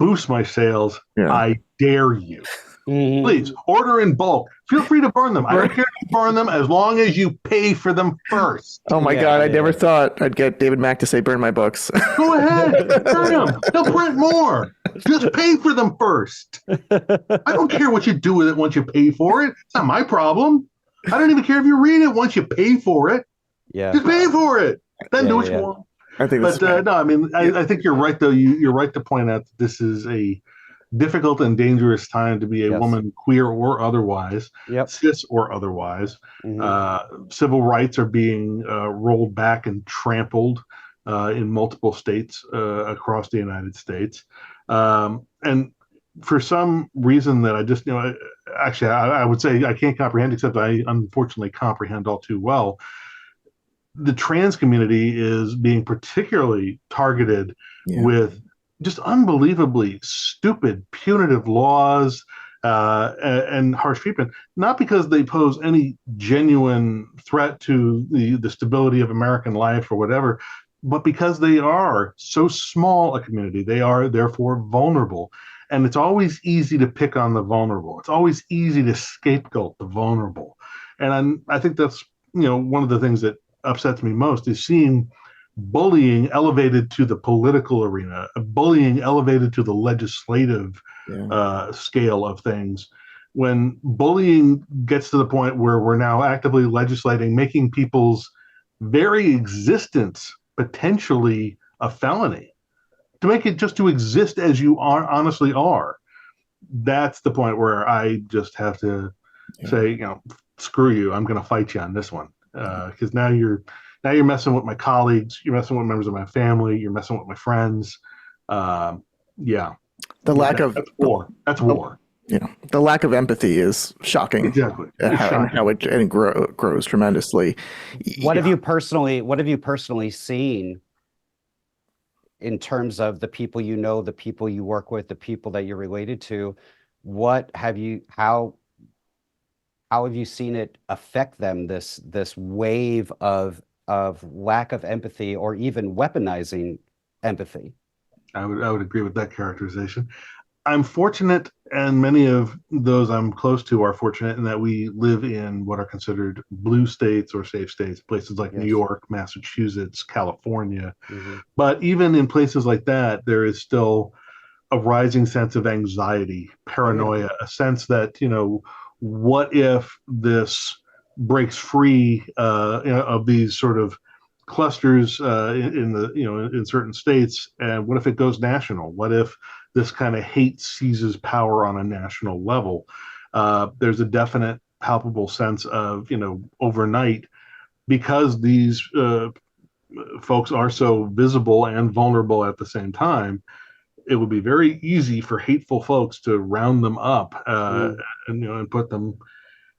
boost my sales. Yeah. I dare you. Please order in bulk. Feel free to burn them. I don't care if you burn them as long as you pay for them first. Oh my God, I never thought I'd get David Mack to say burn my books. Go ahead, burn them. They'll print more. Just pay for them first. I don't care what you do with it once you pay for it. It's not my problem. I don't even care if you read it once you pay for it. Yeah. Just pay for it. Then do what you want. I think that's But no, I mean, I think you're right, though. You're right to point out that this is a difficult and dangerous time to be a woman, queer or otherwise, cis or otherwise. Civil rights are being rolled back and trampled in multiple states across the United States. And for some reason that I just, actually, I would say I can't comprehend, except I unfortunately comprehend all too well. The trans community is being particularly targeted with just unbelievably stupid, punitive laws and harsh treatment, not because they pose any genuine threat to the stability of American life or whatever, but because they are so small a community. They are therefore vulnerable. And it's always easy to pick on the vulnerable. It's always easy to scapegoat the vulnerable. And I think that's, one of the things that upsets me most is seeing bullying elevated to the political arena, bullying elevated to the legislative scale of things. When bullying gets to the point where we're now actively legislating, making people's very existence potentially a felony, to make it just to exist as you honestly are, that's the point where I just have to say, screw you, I'm going to fight you on this one. Because now you're messing with my colleagues, you're messing with members of my family, you're messing with my friends. The lack of that's war. That's war. The lack of empathy is shocking. Exactly. How it grows tremendously. What have you personally seen in terms of the people you know, the people you work with, the people that you're related to? How have you seen it affect them, this wave of lack of empathy or even weaponizing empathy? I would agree with that characterization. I'm fortunate, and many of those I'm close to are fortunate in that we live in what are considered blue states or safe states, places like New York, Massachusetts, California. But even in places like that, there is still a rising sense of anxiety, paranoia, a sense that, what if this breaks free of these sort of clusters in certain states, and what if it goes national? What if this kind of hate seizes power on a national level? There's a definite, palpable sense of overnight, because these folks are so visible and vulnerable at the same time. It would be very easy for hateful folks to round them up and put them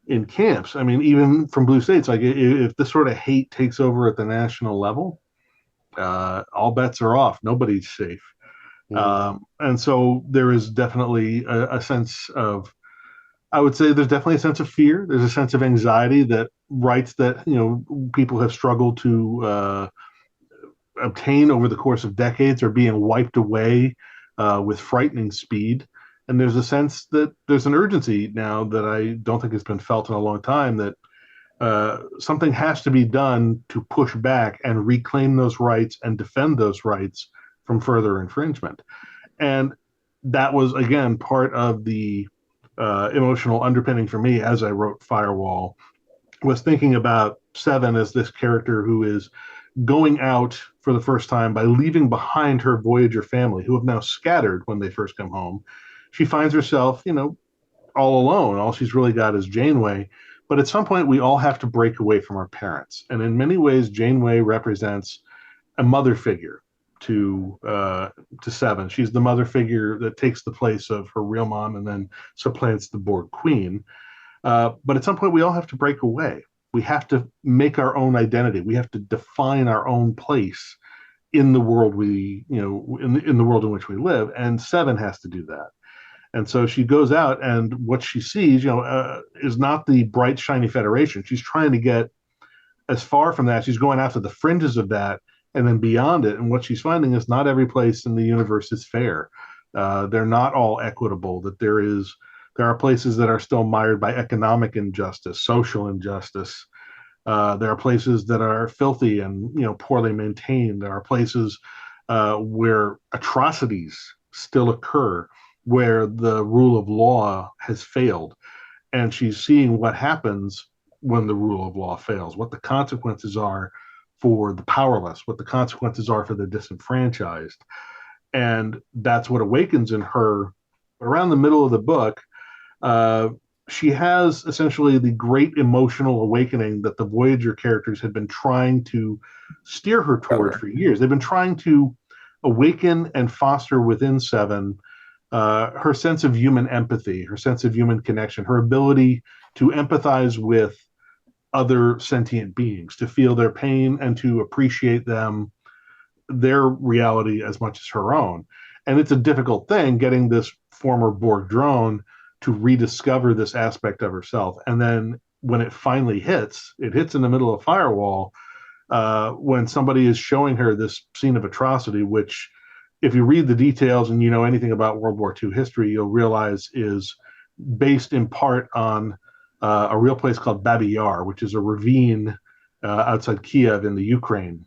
in camps. I mean, even from blue states, like if this sort of hate takes over at the national level, all bets are off. Nobody's safe. And so there is definitely a sense of, I would say there's definitely a sense of fear. There's a sense of anxiety that rights that, people have struggled to obtain over the course of decades are being wiped away with frightening speed. And there's a sense that there's an urgency now that I don't think has been felt in a long time, that something has to be done to push back and reclaim those rights and defend those rights from further infringement. And that was, again, part of the emotional underpinning for me as I wrote Firewall, was thinking about Seven as this character who is going out for the first time by leaving behind her Voyager family, who have now scattered when they first come home. She finds herself, all alone. All she's really got is Janeway. But at some point, we all have to break away from our parents. And in many ways, Janeway represents a mother figure to Seven. She's the mother figure that takes the place of her real mom and then supplants the Borg Queen. But at some point, we all have to break away. We have to make our own identity. We have to define our own place in the world in the world in which we live, and Seven has to do that. And so she goes out, and what she sees, is not the bright, shiny Federation. She's trying to get as far from that. She's going after the fringes of that, and then beyond it. And what she's finding is not every place in the universe is fair. They're not all equitable. That there are places that are still mired by economic injustice, social injustice. There are places that are filthy and poorly maintained. There are places where atrocities still occur, where the rule of law has failed. And she's seeing what happens when the rule of law fails, what the consequences are for the powerless, what the consequences are for the disenfranchised. And that's what awakens in her. Around the middle of the book, she has essentially the great emotional awakening that the Voyager characters had been trying to steer her toward for years. They've been trying to awaken and foster within Seven her sense of human empathy, her sense of human connection, her ability to empathize with other sentient beings, to feel their pain and to appreciate their reality as much as her own. And it's a difficult thing getting this former Borg drone to rediscover this aspect of herself. And then when it finally hits in the middle of Firewall, when somebody is showing her this scene of atrocity, which if you read the details and you know anything about World War II history, you'll realize is based in part on a real place called Babi Yar, which is a ravine outside Kiev in the Ukraine,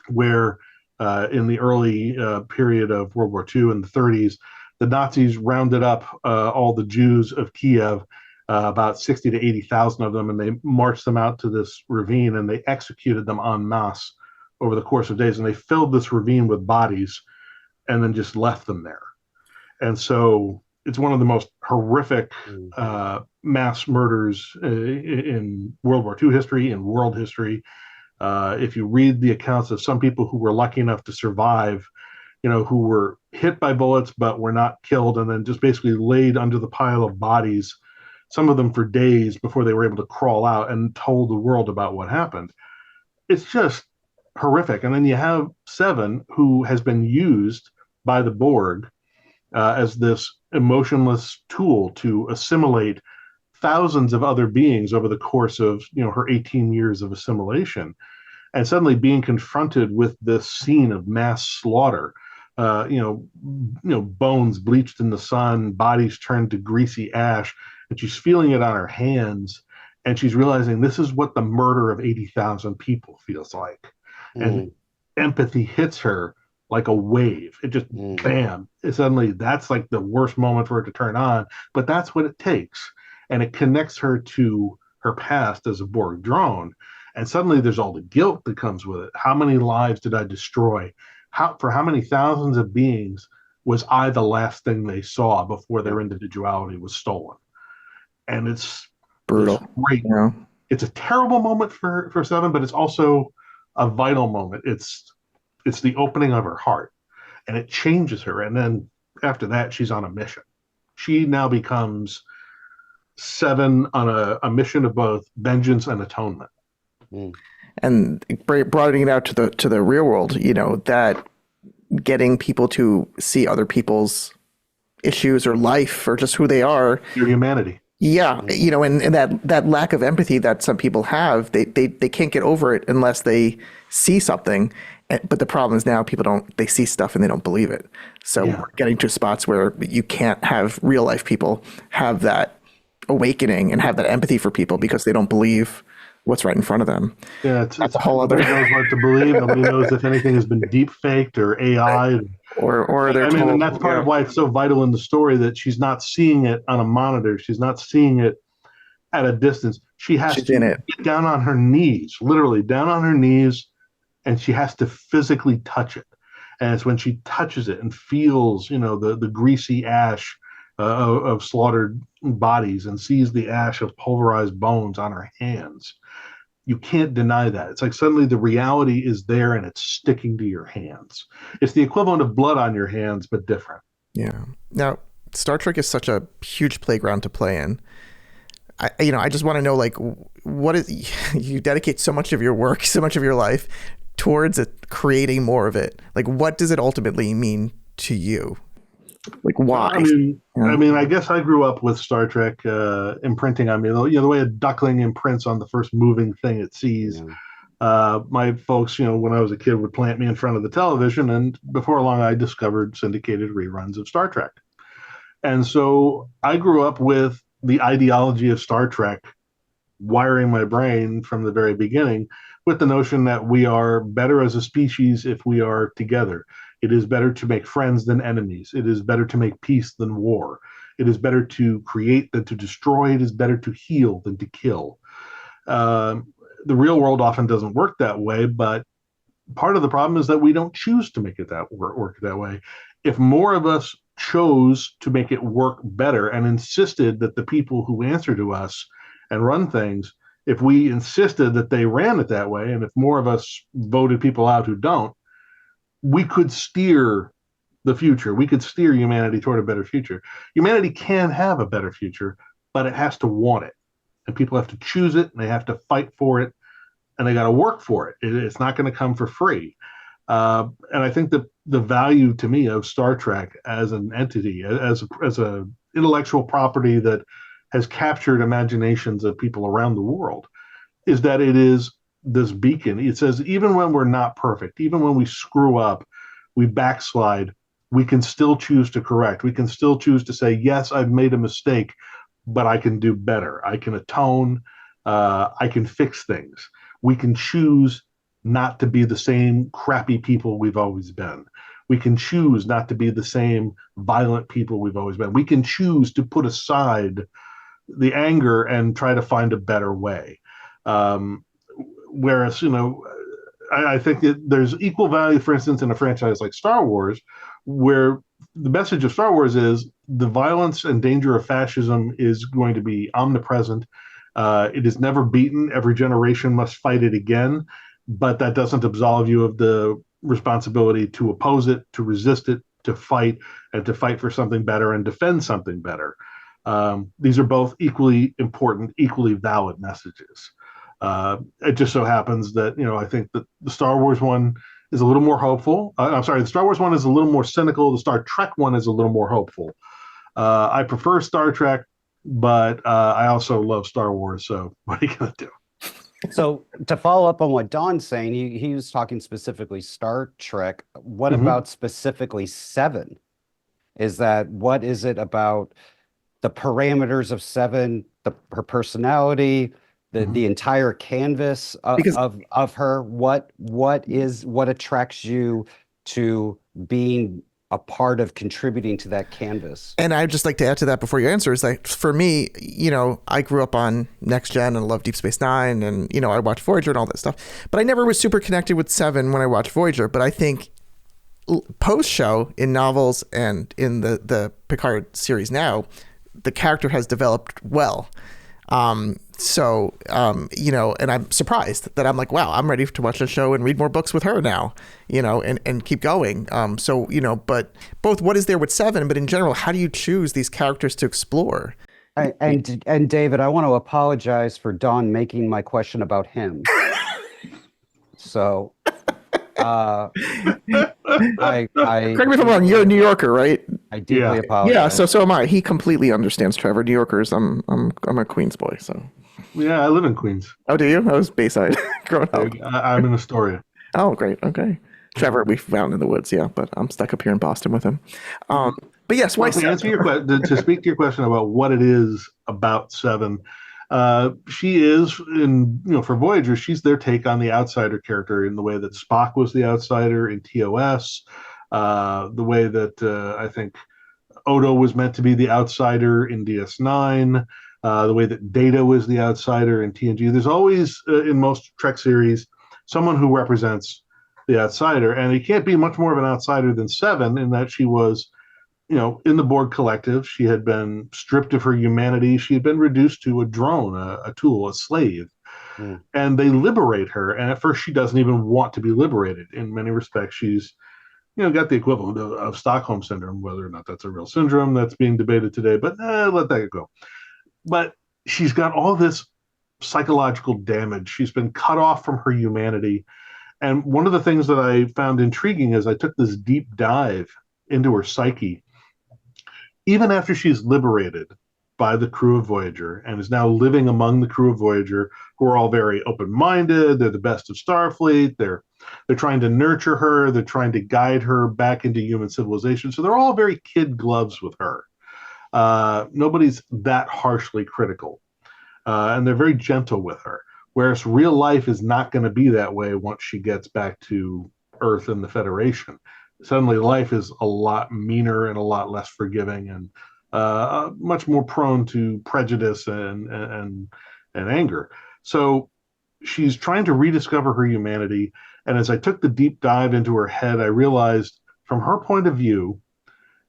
where in the early period of World War II in the 30s, the Nazis rounded up all the Jews of Kiev, about 60 to 80,000 of them, and they marched them out to this ravine and they executed them en masse over the course of days. And they filled this ravine with bodies and then just left them there. And so it's one of the most horrific mass murders in World War II history, in world history. If you read the accounts of some people who were lucky enough to survive, who were hit by bullets but were not killed, and then just basically laid under the pile of bodies, some of them for days before they were able to crawl out and told the world about what happened. It's just horrific. And then you have Seven, who has been used by the Borg as this emotionless tool to assimilate thousands of other beings over the course of her 18 years of assimilation, and suddenly being confronted with this scene of mass slaughter, bones bleached in the sun, bodies turned to greasy ash, and she's feeling it on her hands, and she's realizing this is what the murder of 80,000 people feels like. And empathy hits her like a wave. It just bam. Suddenly that's like the worst moment for it to turn on, but that's what it takes. And it connects her to her past as a Borg drone. And suddenly there's all the guilt that comes with it. How many lives did I destroy? For how many thousands of beings was I the last thing they saw before their individuality was stolen? And it's brutal. It's great. Yeah. It's a terrible moment for Seven, but it's also a vital moment. It's the opening of her heart, and it changes her. And then after that, she's on a mission. She now becomes Seven on a mission of both vengeance and atonement. And broadening it out to the real world, that getting people to see other people's issues or life or just who they are, your humanity. Yeah, and that lack of empathy that some people have, they can't get over it unless they see something. But the problem is now they see stuff and they don't believe it. So we're getting to spots where you can't have real life people have that awakening and have that empathy for people because they don't believe what's right in front of them. Yeah, that's a whole other. Nobody knows what to believe. Nobody knows if anything has been deep faked or AI. Or they're told, and that's part of why it's so vital in the story that she's not seeing it on a monitor. She's not seeing it at a distance. She's to get down on her knees, literally down on her knees, and she has to physically touch it. And it's when she touches it and feels, the greasy ash of slaughtered bodies and sees the ash of pulverized bones on her hands. You can't deny that. It's like suddenly the reality is there and it's sticking to your hands. It's the equivalent of blood on your hands, but different. Yeah. Now, Star Trek is such a huge playground to play in. I just want to know, what is, you dedicate so much of your work, so much of your life towards it, creating more of it? Like, what does it ultimately mean to you? Like, why? I guess I grew up with Star Trek imprinting on me. The way a duckling imprints on the first moving thing it sees. My folks, when I was a kid, would plant me in front of the television, and before long, I discovered syndicated reruns of Star Trek. And so I grew up with the ideology of Star Trek wiring my brain from the very beginning, with the notion that we are better as a species if we are together. It is better to make friends than enemies. It is better to make peace than war. It is better to create than to destroy. It is better to heal than to kill. The real world often doesn't work that way, but part of the problem is that we don't choose to make it work that way. If more of us chose to make it work better and insisted that the people who answer to us and run things, if we insisted that they ran it that way, and if more of us voted people out who don't, we could steer the future. We could steer humanity toward a better future. Humanity can have a better future, but it has to want it. And people have to choose it, and they have to fight for it, and they got to work for it. It's not going to come for free. And I think that the value to me of Star Trek as an entity, as a intellectual property that has captured imaginations of people around the world, is that it is this beacon. It says, even when we're not perfect, even when we screw up, we backslide, we can still choose to correct. We can still choose to say, yes, I've made a mistake, but I can do better. I can atone. I can fix things. We can choose not to be the same crappy people we've always been. We can choose not to be the same violent people we've always been. We can choose to put aside the anger and try to find a better way. Whereas, I think that there's equal value, for instance, in a franchise like Star Wars, where the message of Star Wars is the violence and danger of fascism is going to be omnipresent. It is never beaten. Every generation must fight it again, but that doesn't absolve you of the responsibility to oppose it, to resist it, to fight, and to fight for something better and defend something better. These are both equally important, equally valid messages. It just so happens that, I think that the Star Wars one is a little more hopeful. The Star Wars one is a little more cynical. The Star Trek one is a little more hopeful. I prefer Star Trek, but I also love Star Wars. So what are you going to do? So to follow up on what Don's saying, he was talking specifically Star Trek. What about specifically 7? What is it about the parameters of 7, her personality, the entire canvas of her? What attracts you to being a part of contributing to that canvas? And I'd just like to add to that before you answer, is like, for me, I grew up on Next Gen and I love Deep Space Nine, and I watched Voyager and all that stuff, but I never was super connected with 7 when I watched Voyager. But I think post show, in novels and in the Picard series now, the character has developed well. And I'm surprised that I'm like, wow, I'm ready to watch the show and read more books with her now, and keep going. But both what is there with 7, but in general, how do you choose these characters to explore? And David, I want to apologize for Don making my question about him. So, correct me if I'm wrong. You're a New Yorker, right? I deeply apologize. Yeah, so am I. He completely understands Trevor. New Yorkers, I'm a Queens boy, so. Yeah, I live in Queens. Oh, do you? I was Bayside growing up. I'm in Astoria. Oh, great. Okay. Trevor, we found in the woods, yeah, but I'm stuck up here in Boston with him. But yes, why to answer your question, to speak to your question about what it is about 7, she is for Voyager, she's their take on the outsider character in the way that Spock was the outsider in TOS, the way that I think Odo was meant to be the outsider in DS9, the way that Data was the outsider in TNG. There's always, in most Trek series, someone who represents the outsider, and he can't be much more of an outsider than 7, in that she was, in the Borg collective. She had been stripped of her humanity. She had been reduced to a drone, a tool, a slave. And they liberate her. And at first, she doesn't even want to be liberated. In many respects, she's, got the equivalent of Stockholm syndrome, whether or not that's a real syndrome that's being debated today. But let that go. But she's got all this psychological damage. She's been cut off from her humanity. And one of the things that I found intriguing is I took this deep dive into her psyche. Even after she's liberated by the crew of Voyager and is now living among the crew of Voyager, who are all very open-minded, they're the best of Starfleet, they're trying to nurture her, they're trying to guide her back into human civilization. So they're all very kid gloves with her. Nobody's that harshly critical. And they're very gentle with her. Whereas real life is not going to be that way once she gets back to Earth and the Federation. Suddenly life is a lot meaner and a lot less forgiving and much more prone to prejudice and anger. So she's trying to rediscover her humanity. And as I took the deep dive into her head, I realized from her point of view,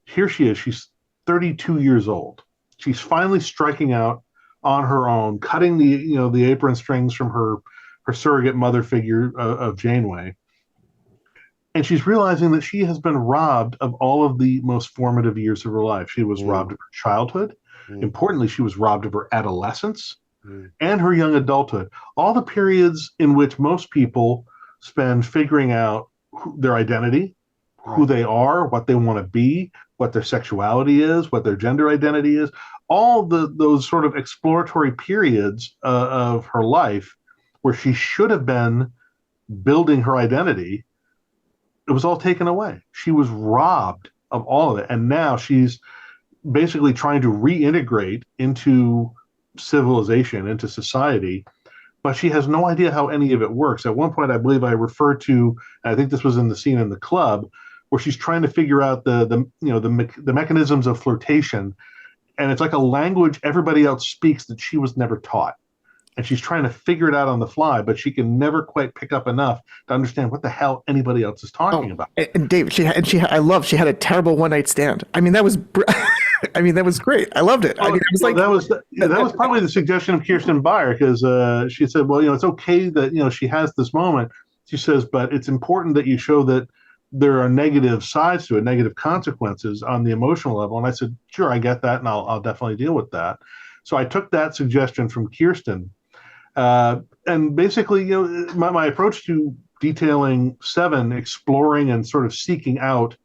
here she is. She's 32 years old. She's finally striking out on her own, cutting the apron strings from her surrogate mother figure of Janeway. And she's realizing that she has been robbed of all of the most formative years of her life. She was robbed of her childhood. Importantly, she was robbed of her adolescence and her young adulthood. All the periods in which most people spend figuring out their identity, who they are, what they want to be, what their sexuality is, what their gender identity is. All those sort of exploratory periods of her life where she should have been building her identity, it was all taken away. She was robbed of all of it. And now she's basically trying to reintegrate into civilization, into society, but she has no idea how any of it works. At one point, I believe I referred to, I think this was in the scene in the club, where she's trying to figure out the mechanisms of flirtation. And it's like a language everybody else speaks that she was never taught. And she's trying to figure it out on the fly, but she can never quite pick up enough to understand what the hell anybody else is talking about. And Dave, she had a terrible one-night stand. I mean, that was great. I loved it. I mean, it was like that was probably the suggestion of Kirsten Beyer, because she said, well, it's okay that she has this moment. She says, but it's important that you show that there are negative sides to it, negative consequences on the emotional level. And I said, sure, I get that, and I'll definitely deal with that. So I took that suggestion from Kirsten. And basically, my approach to detailing Seven, exploring and sort of seeking out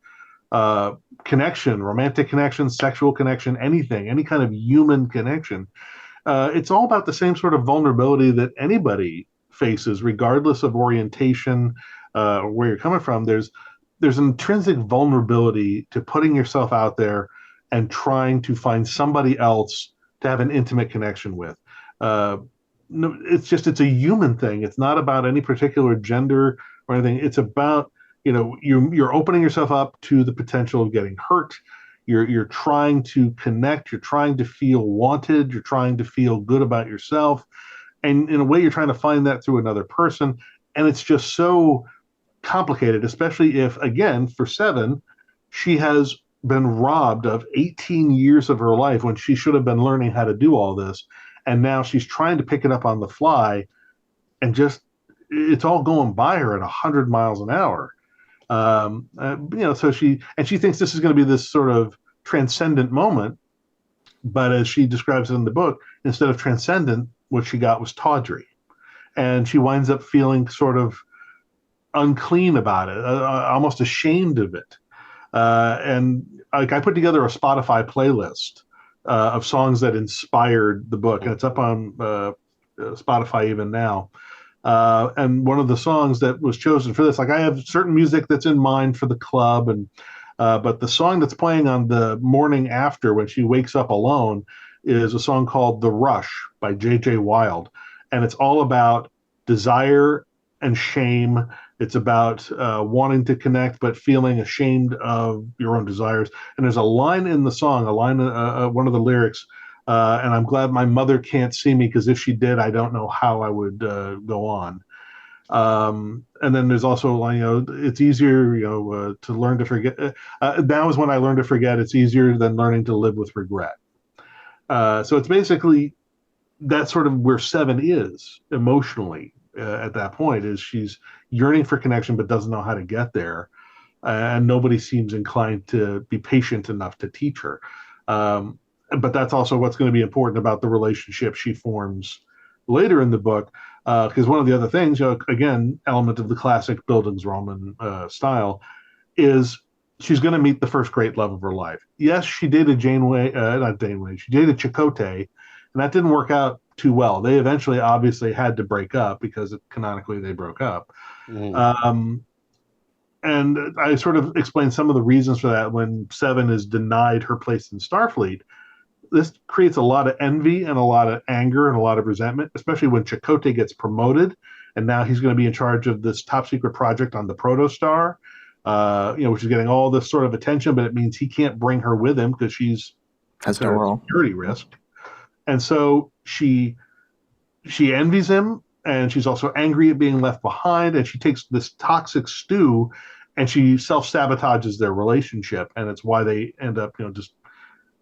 connection, romantic connection, sexual connection, anything, any kind of human connection, it's all about the same sort of vulnerability that anybody faces, regardless of orientation, where you're coming from. There's an intrinsic vulnerability to putting yourself out there and trying to find somebody else to have an intimate connection with. No, it's a human thing. It's not about any particular gender or anything. It's about, you're opening yourself up to the potential of getting hurt. You're trying to connect. You're trying to feel wanted. You're trying to feel good about yourself. And in a way, you're trying to find that through another person. And it's just so complicated, especially if, again, for Seven, she has been robbed of 18 years of her life when she should have been learning how to do all this. And now she's trying to pick it up on the fly, and just it's all going by her at 100 miles an hour. So she thinks this is going to be this sort of transcendent moment, but as she describes it in the book, instead of transcendent, what she got was tawdry, and she winds up feeling sort of unclean about it, almost ashamed of it. And like I put together a Spotify playlist of songs that inspired the book, and it's up on Spotify even now. And one of the songs that was chosen for this, like I have certain music that's in mind for the club, and but the song that's playing on the morning after when she wakes up alone is a song called "The Rush" by J.J. Wilde, and it's all about desire and shame. It's about wanting to connect, but feeling ashamed of your own desires. And there's a line in the song, one of the lyrics, and I'm glad my mother can't see me, because if she did, I don't know how I would go on. And then there's also a line, it's easier, to learn to forget. Now is when I learned to forget. It's easier than learning to live with regret. So it's basically that's sort of where Seven is emotionally. At that point, is she's yearning for connection but doesn't know how to get there, and nobody seems inclined to be patient enough to teach her. But that's also what's going to be important about the relationship she forms later in the book. Because one of the other things, again, element of the classic Bildungsroman style, is she's going to meet the first great love of her life. Yes, she dated not Janeway, she dated Chakotay, and that didn't work out too well. They eventually obviously had to break up because canonically they broke up. And I sort of explained some of the reasons for that when Seven is denied her place in Starfleet. This creates a lot of envy and a lot of anger and a lot of resentment, especially when Chakotay gets promoted and now he's going to be in charge of this top secret project on the Protostar, which is getting all this sort of attention, but it means he can't bring her with him because she's has no role. Security risk. And so she envies him, and she's also angry at being left behind, and she takes this toxic stew and she self-sabotages their relationship, and it's why they end up,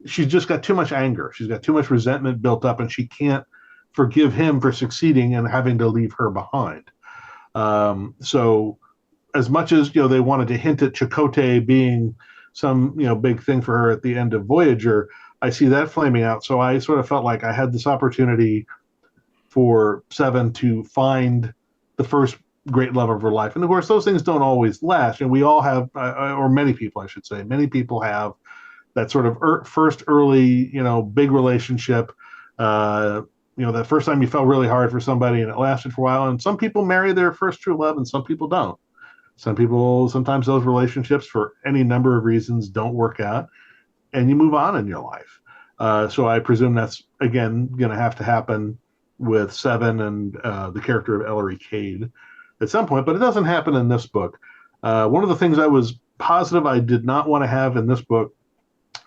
she's just got too much anger. She's got too much resentment built up, and she can't forgive him for succeeding and having to leave her behind. So as much as, they wanted to hint at Chakotay being some, big thing for her at the end of Voyager, I see that flaming out. So I sort of felt like I had this opportunity for Seven to find the first great love of her life. And of course, those things don't always last. And we all have, or many people, I should say, many people have that sort of first early, big relationship, that first time you felt really hard for somebody and it lasted for a while. And some people marry their first true love and some people don't. Sometimes those relationships, for any number of reasons, don't work out and you move on in your life. So I presume that's, again, going to have to happen with Seven and the character of Ellery Cade at some point, but it doesn't happen in this book. One of the things I was positive I did not want to have in this book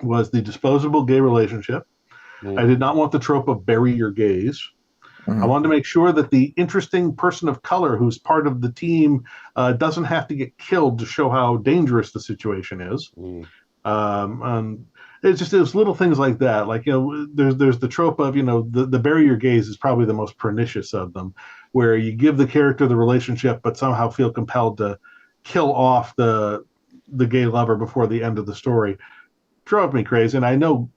was the disposable gay relationship. I did not want the trope of bury your gays. I wanted to make sure that the interesting person of color who's part of the team doesn't have to get killed to show how dangerous the situation is. It was little things like that. Like, there's the trope of, the bury your gays is probably the most pernicious of them, where you give the character the relationship, but somehow feel compelled to kill off the gay lover before the end of the story. Drove me crazy. And I know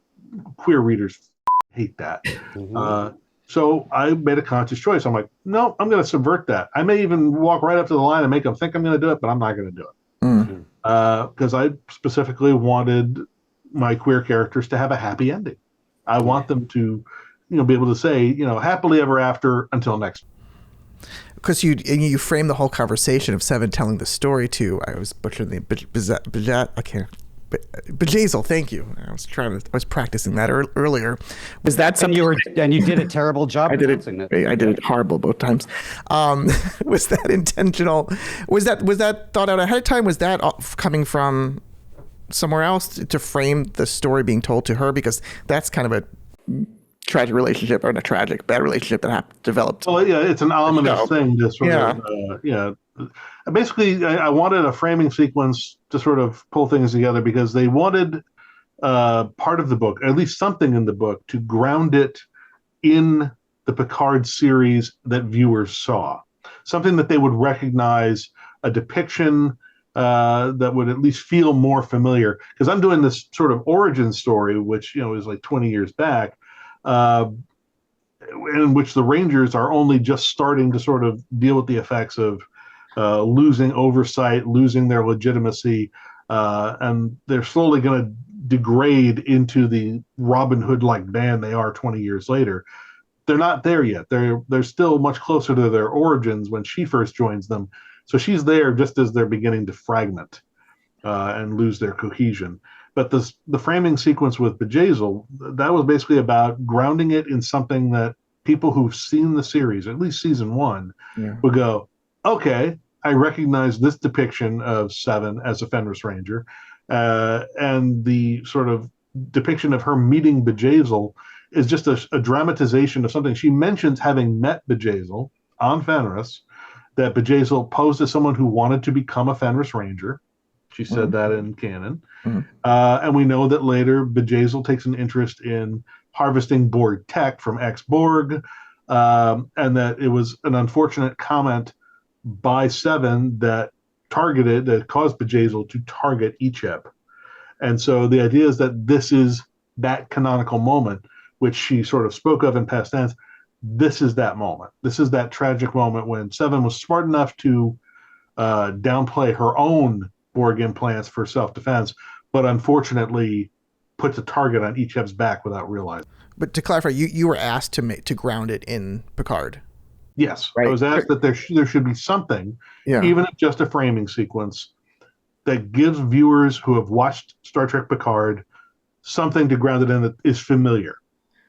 queer readers hate that. So I made a conscious choice. I'm like, no, I'm going to subvert that. I may even walk right up to the line and make them think I'm going to do it, but I'm not going to do it. Because I specifically wanted my queer characters to have a happy ending. I want them to, be able to say, happily ever after until next. Because you frame the whole conversation of Seven telling the story to, I was butchering the Bejazel, thank you. I was practicing that earlier. Was that something? And you did a terrible job. I did it horrible both times. Was that intentional? Was that thought out ahead of time? Was that coming from somewhere else to frame the story being told to her? Because that's kind of a tragic relationship, or not tragic, bad relationship that developed. Well, yeah, it's an ominous thing to sort of. Basically, I wanted a framing sequence to sort of pull things together because they wanted part of the book, at least something in the book, to ground it in the Picard series that viewers saw. Something that they would recognize, a depiction that would at least feel more familiar. Because I'm doing this sort of origin story, which is like 20 years back, in which the Rangers are only just starting to sort of deal with the effects of losing oversight, losing their legitimacy, and they're slowly going to degrade into the Robin Hood-like band they are 20 years later. They're not there yet. They're still much closer to their origins when she first joins them. So she's there just as they're beginning to fragment and lose their cohesion. But the framing sequence with Bejazel, that was basically about grounding it in something that people who've seen the series, at least season one, would go, okay, I recognize this depiction of Seven as a Fenris Ranger, and the sort of depiction of her meeting Bejazel is just a dramatization of something. She mentions having met Bejazel on Fenris, that Bejazel posed as someone who wanted to become a Fenris Ranger. She said that in canon. And we know that later Bejazel takes an interest in harvesting Borg tech from ex-Borg, and that it was an unfortunate comment by Seven that caused Bejazel to target Icheb. And so the idea is that this is that canonical moment, which she sort of spoke of in past tense. this is that moment. This is that tragic moment when Seven was smart enough to downplay her own Borg implants for self-defense, but unfortunately puts a target on Ichev's back without realizing. But to clarify, you were asked to ground it in Picard. Yes, right. I was asked that there should be something, even if just a framing sequence, that gives viewers who have watched Star Trek Picard something to ground it in that is familiar.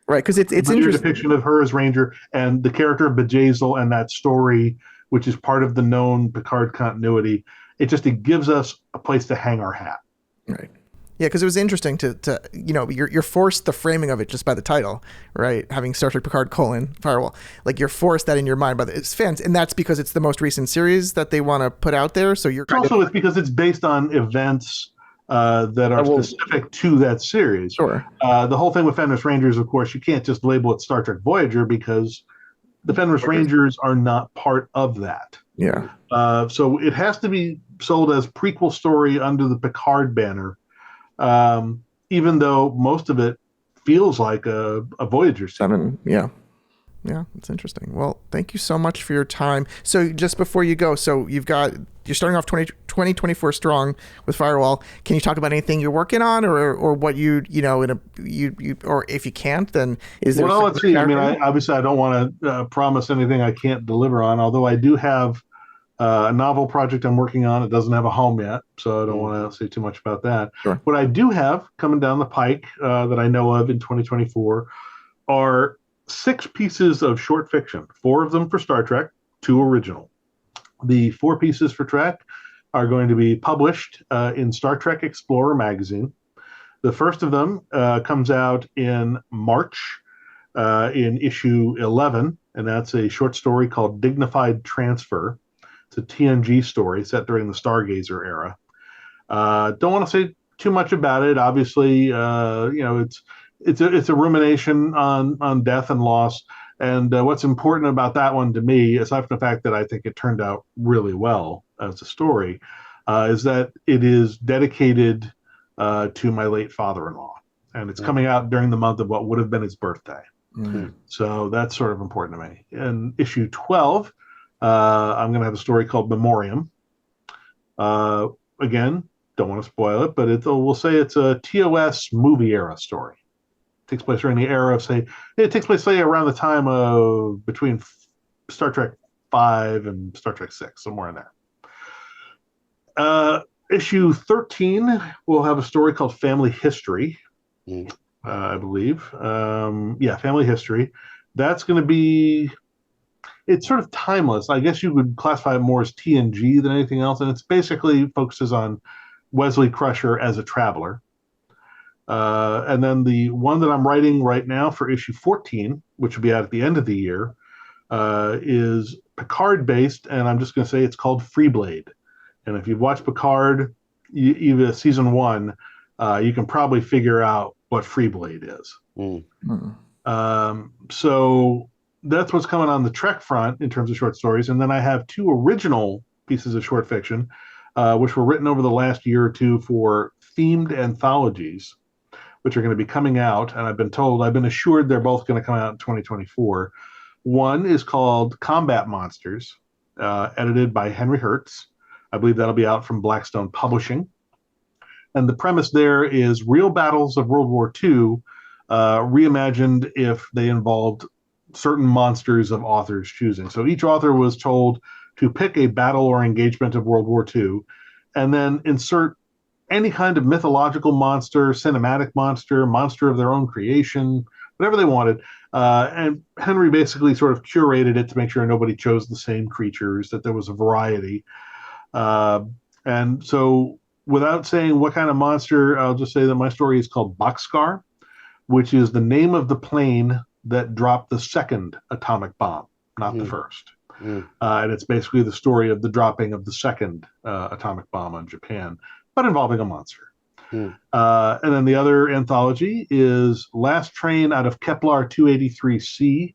Right, because it's interesting. Depiction of her as Ranger and the character of Bjayzl and that story, which is part of the known Picard continuity. It gives us a place to hang our hat. Right. Yeah, because it was interesting to you're forced the framing of it just by the title, right? Having Star Trek Picard : Firewall, like you're forced that in your mind by the fans, and that's because it's the most recent series that they want to put out there. So you're it's because it's based on events that are specific to that series. Sure. The whole thing with Fenris Rangers, of course, you can't just label it Star Trek Voyager because the Fenris Rangers are not part of that. Yeah. So it has to be sold as prequel story under the Picard banner. Even though most of it feels like a Voyager series. Yeah, it's interesting. Well, thank you so much for your time. So just before you go, so you're starting off 2024 strong with Firewall. Can you talk about anything you're working on, or what you or if you can't, then is there? Well, let's see. I mean, obviously I don't want to promise anything I can't deliver on. Although I do have a novel project I'm working on. It doesn't have a home yet, so I don't want to say too much about that. Sure. What I do have coming down the pike that I know of in 2024 are 6 pieces of short fiction, 4 of them for Star Trek, 2 original. The 4 pieces for Trek are going to be published in Star Trek Explorer magazine. The first of them comes out in March in issue 11, and that's a short story called Dignified Transfer. It's a TNG story set during the Stargazer era. Don't want to say too much about it. Obviously, it's a rumination on death and loss. And what's important about that one to me, aside from the fact that I think it turned out really well as a story, is that it is dedicated to my late father-in-law. And it's coming out during the month of what would have been his birthday. Mm-hmm. So that's sort of important to me. In issue 12, I'm going to have a story called Memoriam. Again, don't want to spoil it, but we'll say it's a TOS movie era story. It takes place during the era of, around the time of between Star Trek 5 and Star Trek 6, somewhere in there. Issue 13 will have a story called Family History, I believe. Family History. That's going to be... It's sort of timeless. I guess you would classify it more as TNG than anything else, and it's basically focuses on Wesley Crusher as a traveler. And then the one that I'm writing right now for issue 14, which will be out at the end of the year, is Picard-based, and I'm just going to say it's called Freeblade. And if you've watched Picard, even season 1, you can probably figure out what Freeblade is. So that's what's coming on the Trek front in terms of short stories. And then I have 2 original pieces of short fiction, which were written over the last year or 2 for themed anthologies, which are going to be coming out. And I've been assured they're both going to come out in 2024. One is called Combat Monsters, edited by Henry Hertz. I believe that'll be out from Blackstone Publishing. And the premise there is real battles of World War II, reimagined if they involved certain monsters of authors' choosing. So each author was told to pick a battle or engagement of World War II and then insert any kind of mythological monster, cinematic monster of their own creation, whatever they wanted. And Henry basically sort of curated it to make sure nobody chose the same creatures, that there was a variety. And so without saying what kind of monster, I'll just say that my story is called Boxcar, which is the name of the plane that dropped the second atomic bomb, not the first. And it's basically the story of the dropping of the second atomic bomb on Japan, but involving a monster. And then the other anthology is Last Train Out of Kepler 283C,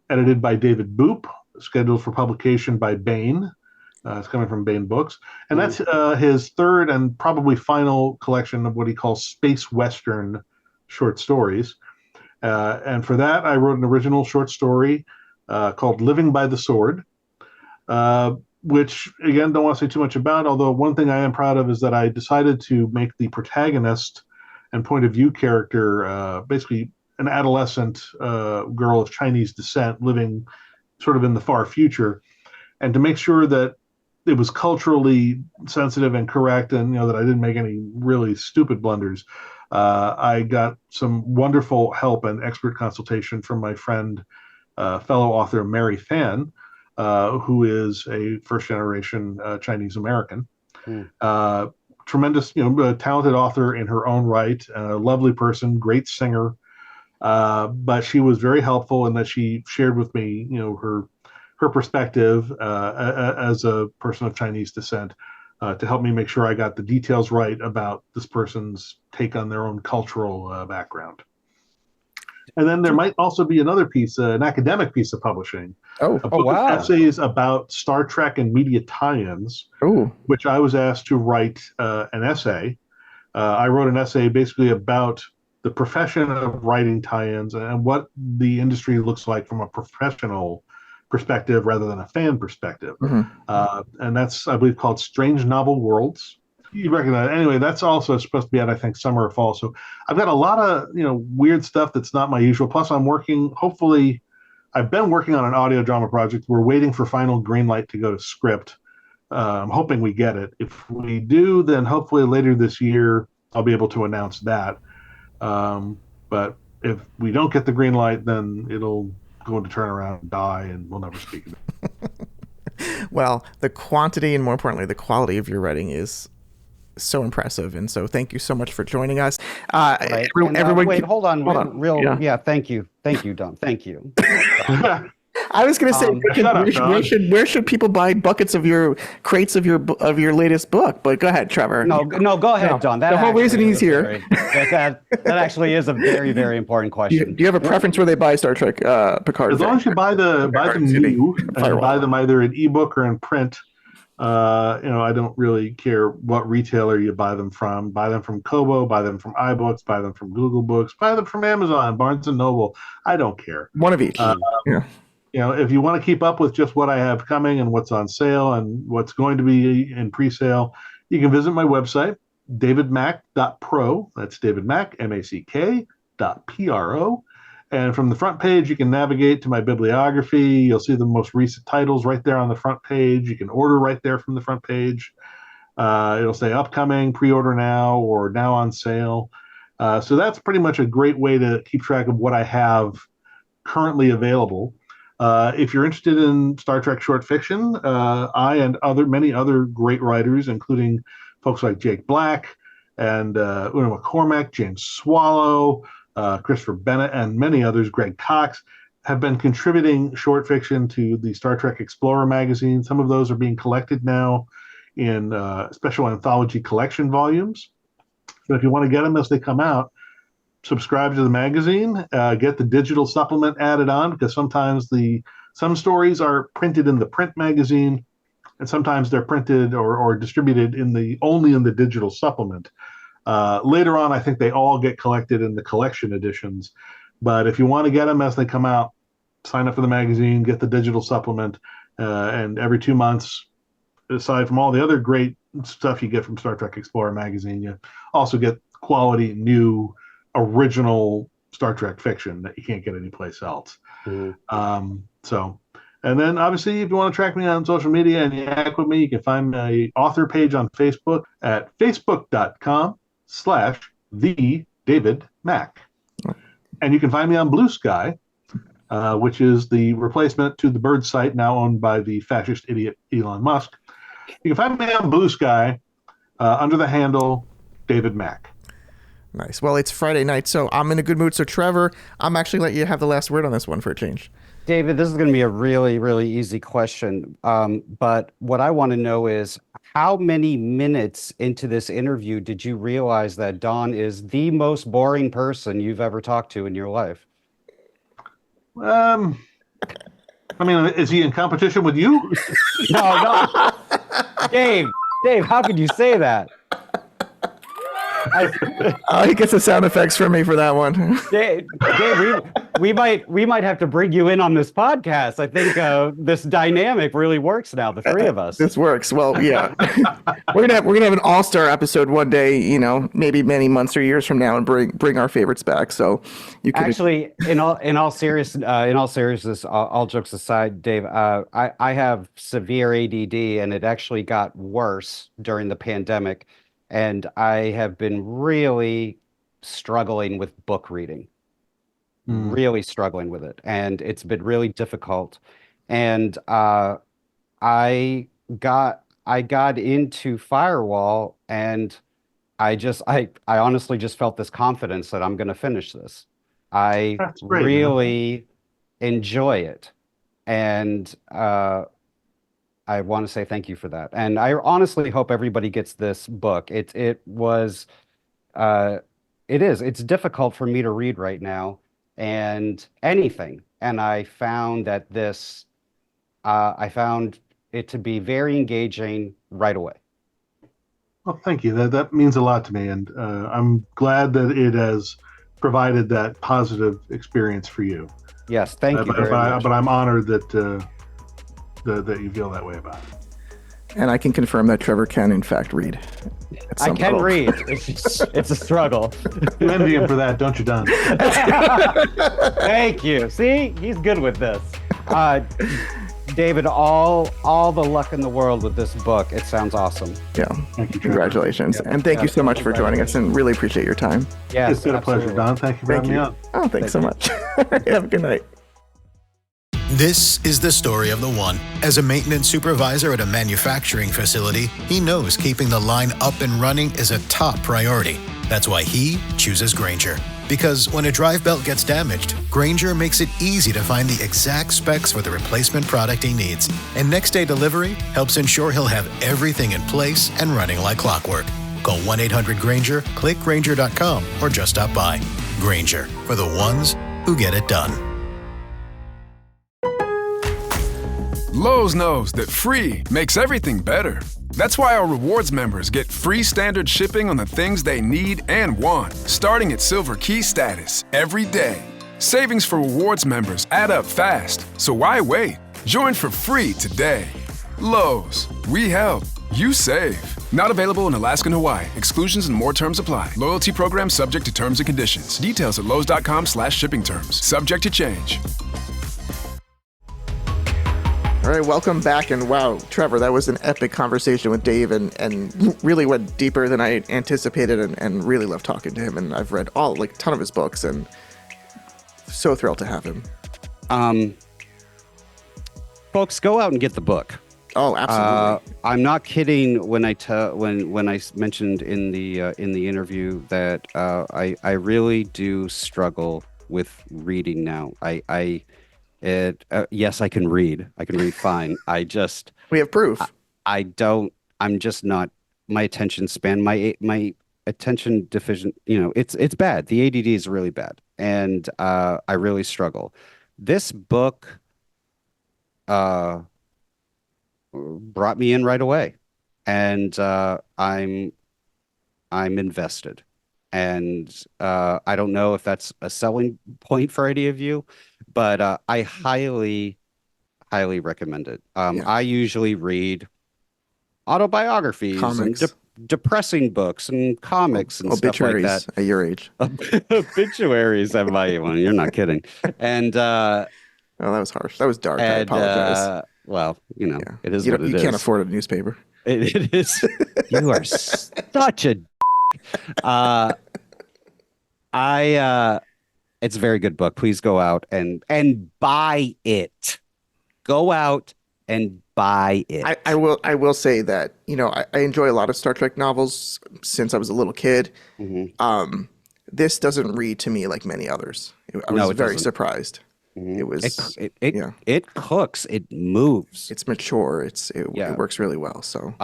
edited by David Boop, scheduled for publication by Baen. It's coming from Baen Books. And that's his third and probably final collection of what he calls space western short stories. And for that, I wrote an original short story called Living by the Sword, which, again, don't want to say too much about, although one thing I am proud of is that I decided to make the protagonist and point of view character basically an adolescent girl of Chinese descent living sort of in the far future, and to make sure that it was culturally sensitive and correct, and that I didn't make any really stupid blunders. I got some wonderful help and expert consultation from my friend, fellow author Mary Fan, who is a first-generation Chinese American. Tremendous, talented author in her own right, a lovely person, great singer. But she was very helpful in that she shared with me, her perspective as a person of Chinese descent, to help me make sure I got the details right about this person's take on their own cultural background. And then there might also be another piece, an academic piece of publishing. A book of essays about Star Trek and media tie-ins, which I was asked to write an essay. I wrote an essay basically about the profession of writing tie-ins and what the industry looks like from a professional perspective rather than a fan perspective. And that's, I believe, called Strange Novel Worlds. You recognize it. Anyway, that's also supposed to be out, I think, summer or fall. So I've got a lot of, weird stuff that's not my usual. Plus, I've been working on an audio drama project. We're waiting for final green light to go to script. I'm hoping we get it. If we do, then hopefully later this year, I'll be able to announce that. But if we don't get the green light, then it'll go into turnaround and die, and we'll never speak of it. Well, the quantity and, more importantly, the quality of your writing is so impressive, and so thank you so much for joining us. Everyone, wait, hold on. Thank you, Don. Thank you. I was going to say, where should people buy buckets of your crates of your latest book? But go ahead, Trevor. No, go ahead, Don. The whole reason he's here. That actually is a very, very important question. Do you have a preference where they buy Star Trek Picard? As long as you buy them new, and you buy them either in ebook or in print. I don't really care what retailer you buy them from. Buy them from Kobo, buy them from iBooks, buy them from Google Books, buy them from Amazon, Barnes and Noble. I don't care. One of each. If you want to keep up with just what I have coming and what's on sale and what's going to be in pre-sale, you can visit my website, davidmack.pro. That's David Mack, MACK.PRO. And from the front page, you can navigate to my bibliography. You'll see the most recent titles right there on the front page. You can order right there from the front page. It'll say upcoming, pre-order now, or now on sale. So that's pretty much a great way to keep track of what I have currently available. If you're interested in Star Trek short fiction, I and many other great writers, including folks like Jake Black and Una McCormack, James Swallow, Christopher Bennett, and many others, Greg Cox, have been contributing short fiction to the Star Trek Explorer magazine. Some of those are being collected now in special anthology collection volumes. So if you want to get them as they come out, subscribe to the magazine, get the digital supplement added on, because sometimes some stories are printed in the print magazine, and sometimes they're printed or distributed only in the digital supplement. Later on, I think they all get collected in the collection editions. But if you want to get them as they come out, sign up for the magazine, get the digital supplement, and every 2 months, aside from all the other great stuff you get from Star Trek Explorer magazine, you also get quality, new, original Star Trek fiction that you can't get anyplace else. And then obviously, if you want to track me on social media and yak with me, you can find my author page on Facebook at facebook.com/TheDavidMack. And you can find me on Blue Sky, which is the replacement to the Bird site now owned by the fascist idiot Elon Musk. You can find me on Blue Sky under the handle David Mack. Nice. Well, it's Friday night, so I'm in a good mood. So, Trevor, I'm actually let you have the last word on this one for a change. David, this is going to be a really, really easy question. But what I want to know is, how many minutes into this interview did you realize that Don is the most boring person you've ever talked to in your life? I mean, is he in competition with you? No. Dave, how could you say that? He gets the sound effects from me for that one. Dave, we might have to bring you in on this podcast. I think this dynamic really works now, the three of us. This works. Well, yeah. we're gonna have an all-star episode one day, maybe many months or years from now, and bring our favorites back. So you can actually, in all seriousness, all jokes aside, Dave, I have severe ADD, and it actually got worse during the pandemic, and I have been really struggling with book reading. Really struggling with it, and it's been really difficult. And I got into Firewall, and I honestly just felt this confidence that I'm going to finish this. I really enjoy it, and I want to say thank you for that. And I honestly hope everybody gets this book. It's difficult for me to read right now, and anything. And I found that I found it to be very engaging right away. Well, thank you. That means a lot to me, and I'm glad that it has provided that positive experience for you. Yes, thank you very much. But I'm honored that you feel that way about it. And I can confirm that Trevor can, in fact, read. I can read. It's a struggle. You envy him for that, don't you, Don? Thank you. See, he's good with this. David, all the luck in the world with this book. It sounds awesome. Yeah. Thank you, congratulations. And thank you so much for joining us, and really appreciate your time. Yes, it's been a pleasure, Don. Thank you for having me on. Oh, thanks so much. Have a good night. This is the story of the one. As a maintenance supervisor at a manufacturing facility, he knows keeping the line up and running is a top priority. That's why he chooses Grainger. Because when a drive belt gets damaged, Grainger makes it easy to find the exact specs for the replacement product he needs. And next day delivery helps ensure he'll have everything in place and running like clockwork. Call 1-800-GRAINGER, click Grainger.com, or just stop by. Grainger, for the ones who get it done. Lowe's knows that free makes everything better. That's why our rewards members get free standard shipping on the things they need and want, starting at Silver Key status every day. Savings for rewards members add up fast, so why wait? Join for free today. Lowe's, we help, you save. Not available in Alaska and Hawaii. Exclusions and more terms apply. Loyalty program subject to terms and conditions. Details at lowes.com/shipping terms. Subject to change. All right, welcome back. And wow, Trevor, that was an epic conversation with Dave, and really went deeper than I anticipated, and really loved talking to him. And I've read a ton of his books, and so thrilled to have him. Folks, go out and get the book. Oh, absolutely. I'm not kidding when I mentioned in the interview that I really do struggle with reading now. Yes, I can read. I can read fine. We have proof. I'm just not. My attention span, my attention deficient. It's bad. The ADD is really bad, and I really struggle. This book brought me in right away, and I'm invested. And I don't know if that's a selling point for any of you, but I highly recommend it. I usually read autobiographies, comics, and depressing books, and comics, and obituaries stuff like that. At your age. Obituaries at my age. You're not kidding. And oh, that was harsh. That was dark. I apologize. Well, it is you what it is. You can't afford a newspaper. It is. You are such a. It's a very good book. Please go out and buy it. Go out and buy it. I will say that, I enjoy a lot of Star Trek novels since I was a little kid. Mm-hmm. This doesn't read to me like many others. I was very surprised. Mm-hmm. It was it cooks, it moves. It's mature. It works really well. So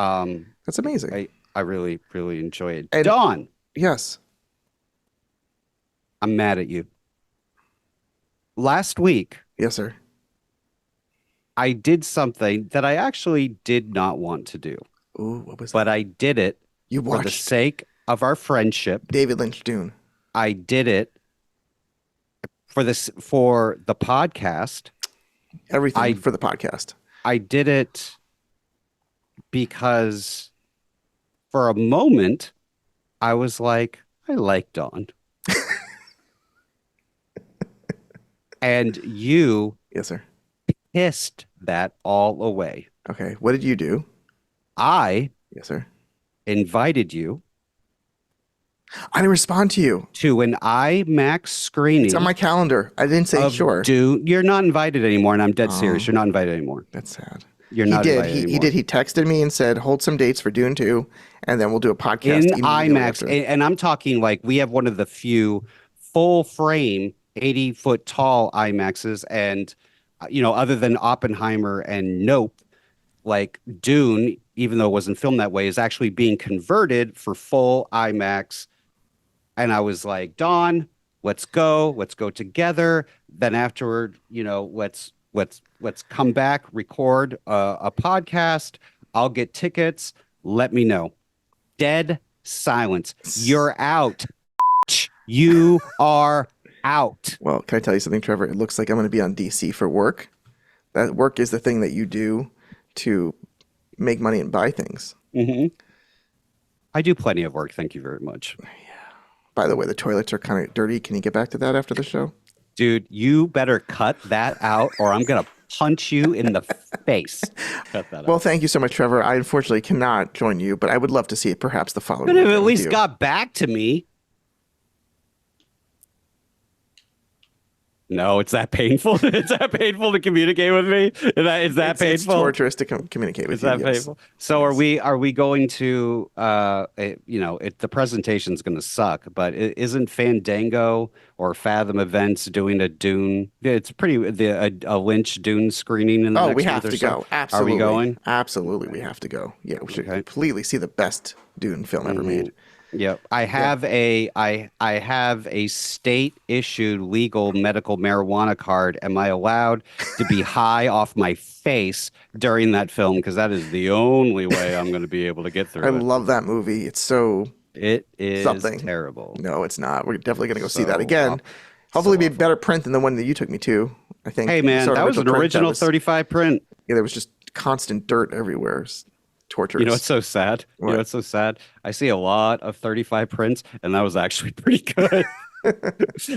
that's amazing. I really, really enjoy it. And, Don. Yes. I'm mad at you. Last week. Yes, sir. I did something that I actually did not want to do. Ooh, what was that? But I did it for the sake of our friendship. David Lynch Dune. I did it for the podcast. Everything for the podcast. I did it because for a moment I was like, I like Don. And you Yes, sir. pissed that all away. Okay. What did you do? I Yes, sir. invited you I didn't respond to you. to an IMAX screening. It's on my calendar. I didn't say sure. Dude, you're not invited anymore, and I'm dead serious. You're not invited anymore. That's sad. You're not invited anymore. He did. He texted me and said, hold some dates for Dune 2, and then we'll do a podcast. In IMAX. And I'm talking like we have one of the few full frame 80-foot tall IMAXs, and other than Oppenheimer and Nope, like Dune, even though it wasn't filmed that way, is actually being converted for full IMAX. And I was like, Don, let's go together. Then afterward, let's come back, record a podcast. I'll get tickets. Let me know. Dead silence. You're out. You are out. Well, can I tell you something, Trevor? It looks like I'm going to be on DC for work. That work is the thing that you do to make money and buy things. Mm-hmm. I do plenty of work. Thank you very much. Yeah. By the way, the toilets are kind of dirty. Can you get back to that after the show? Dude, you better cut that out or I'm going to punch you in the face. Cut that out. Well, thank you so much, Trevor. I unfortunately cannot join you, but I would love to see it perhaps the following Could have weekend at with least you. got back to me. No, it's that painful. It's that painful to communicate with me. Is that painful? It's torturous to communicate with Is you. that Yes. painful? So are we going to? The presentation's going to suck, but isn't Fandango or Fathom Events doing a Dune? It's a Lynch Dune screening in the next we month have or to so? go. Absolutely. Are we going? Absolutely, we have to go. Yeah, we should Okay. completely see the best Dune film ever made. Yep. I have a state issued legal medical marijuana card. Am I allowed to be high off my face during that film? Because that is the only way I'm going to be able to get through I it. love that movie. It's so It is something. terrible. No, it's not. We're definitely going to go see that So again. awful. Hopefully, be a better print than the one that you took me to. I think. Hey man, Sort of that was an print original was- 35 print. Yeah, there was just constant dirt everywhere. It's torturous. You know what's so sad? What? You know what's so sad? I see a lot of 35 prints, and that was actually pretty good.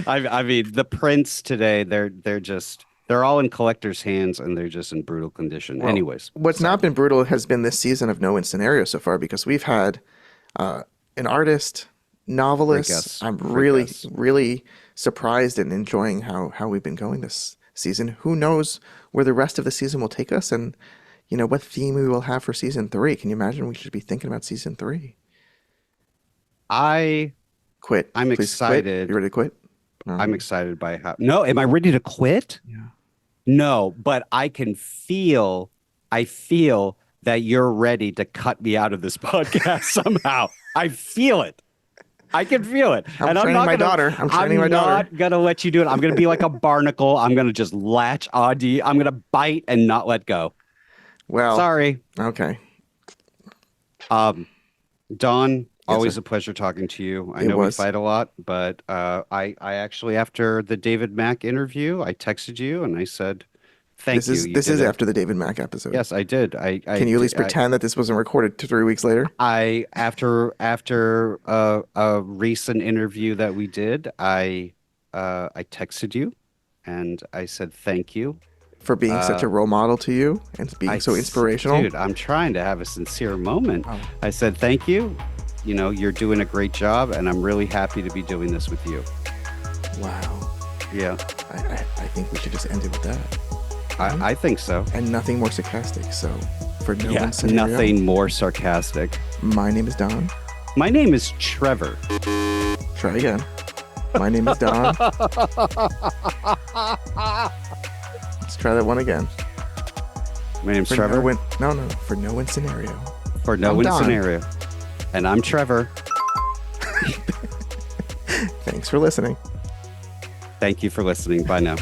I mean, the prints today, they're all in collectors' hands, and they're just in brutal condition. Well, Anyways, what's not been brutal has been this season of No Win Scenario so far, because we've had an artist, novelist. guess. I'm Great really, guess. really surprised and enjoying how we've been going this season. Who knows where the rest of the season will take us, and what theme we will have for season 3. Can you imagine? We should be thinking about season 3. Quit. I'm Please excited. Quit. You ready to quit? No. I'm excited by how. No, am I ready to quit? Yeah. No, but I feel that you're ready to cut me out of this podcast somehow. I feel it. I can feel it. I'm and training not my gonna, daughter. I'm training my daughter. I'm not going to let you do it. I'm going to be like a barnacle. I'm going to just latch on to you. I'm going to bite and not let go. Well, Sorry. Okay. Don, always sir. a pleasure talking to you. I It know was. we fight a lot, but I actually, after the David Mack interview, I texted you and I said, thank This you. is You this did is it. after the David Mack episode. Yes, I did. Can you at least pretend that this wasn't recorded 3 weeks later? After a recent interview that we did, I texted you and I said thank you For being such a role model to you and being so inspirational. Dude, I'm trying to have a sincere moment. Oh. I said thank you. You're doing a great job, and I'm really happy to be doing this with you. Wow. Yeah, I think we should just end it with that. I think so. And nothing more sarcastic. So for no Yeah, one scenario, nothing more sarcastic. My name is Don. My name is Trevor. Try again. My name is Don. Let's try that one again. My name's For Trevor. No. For no one scenario. For no I'm one Don. scenario. And I'm Trevor. Thanks for listening. Thank you for listening. Bye now.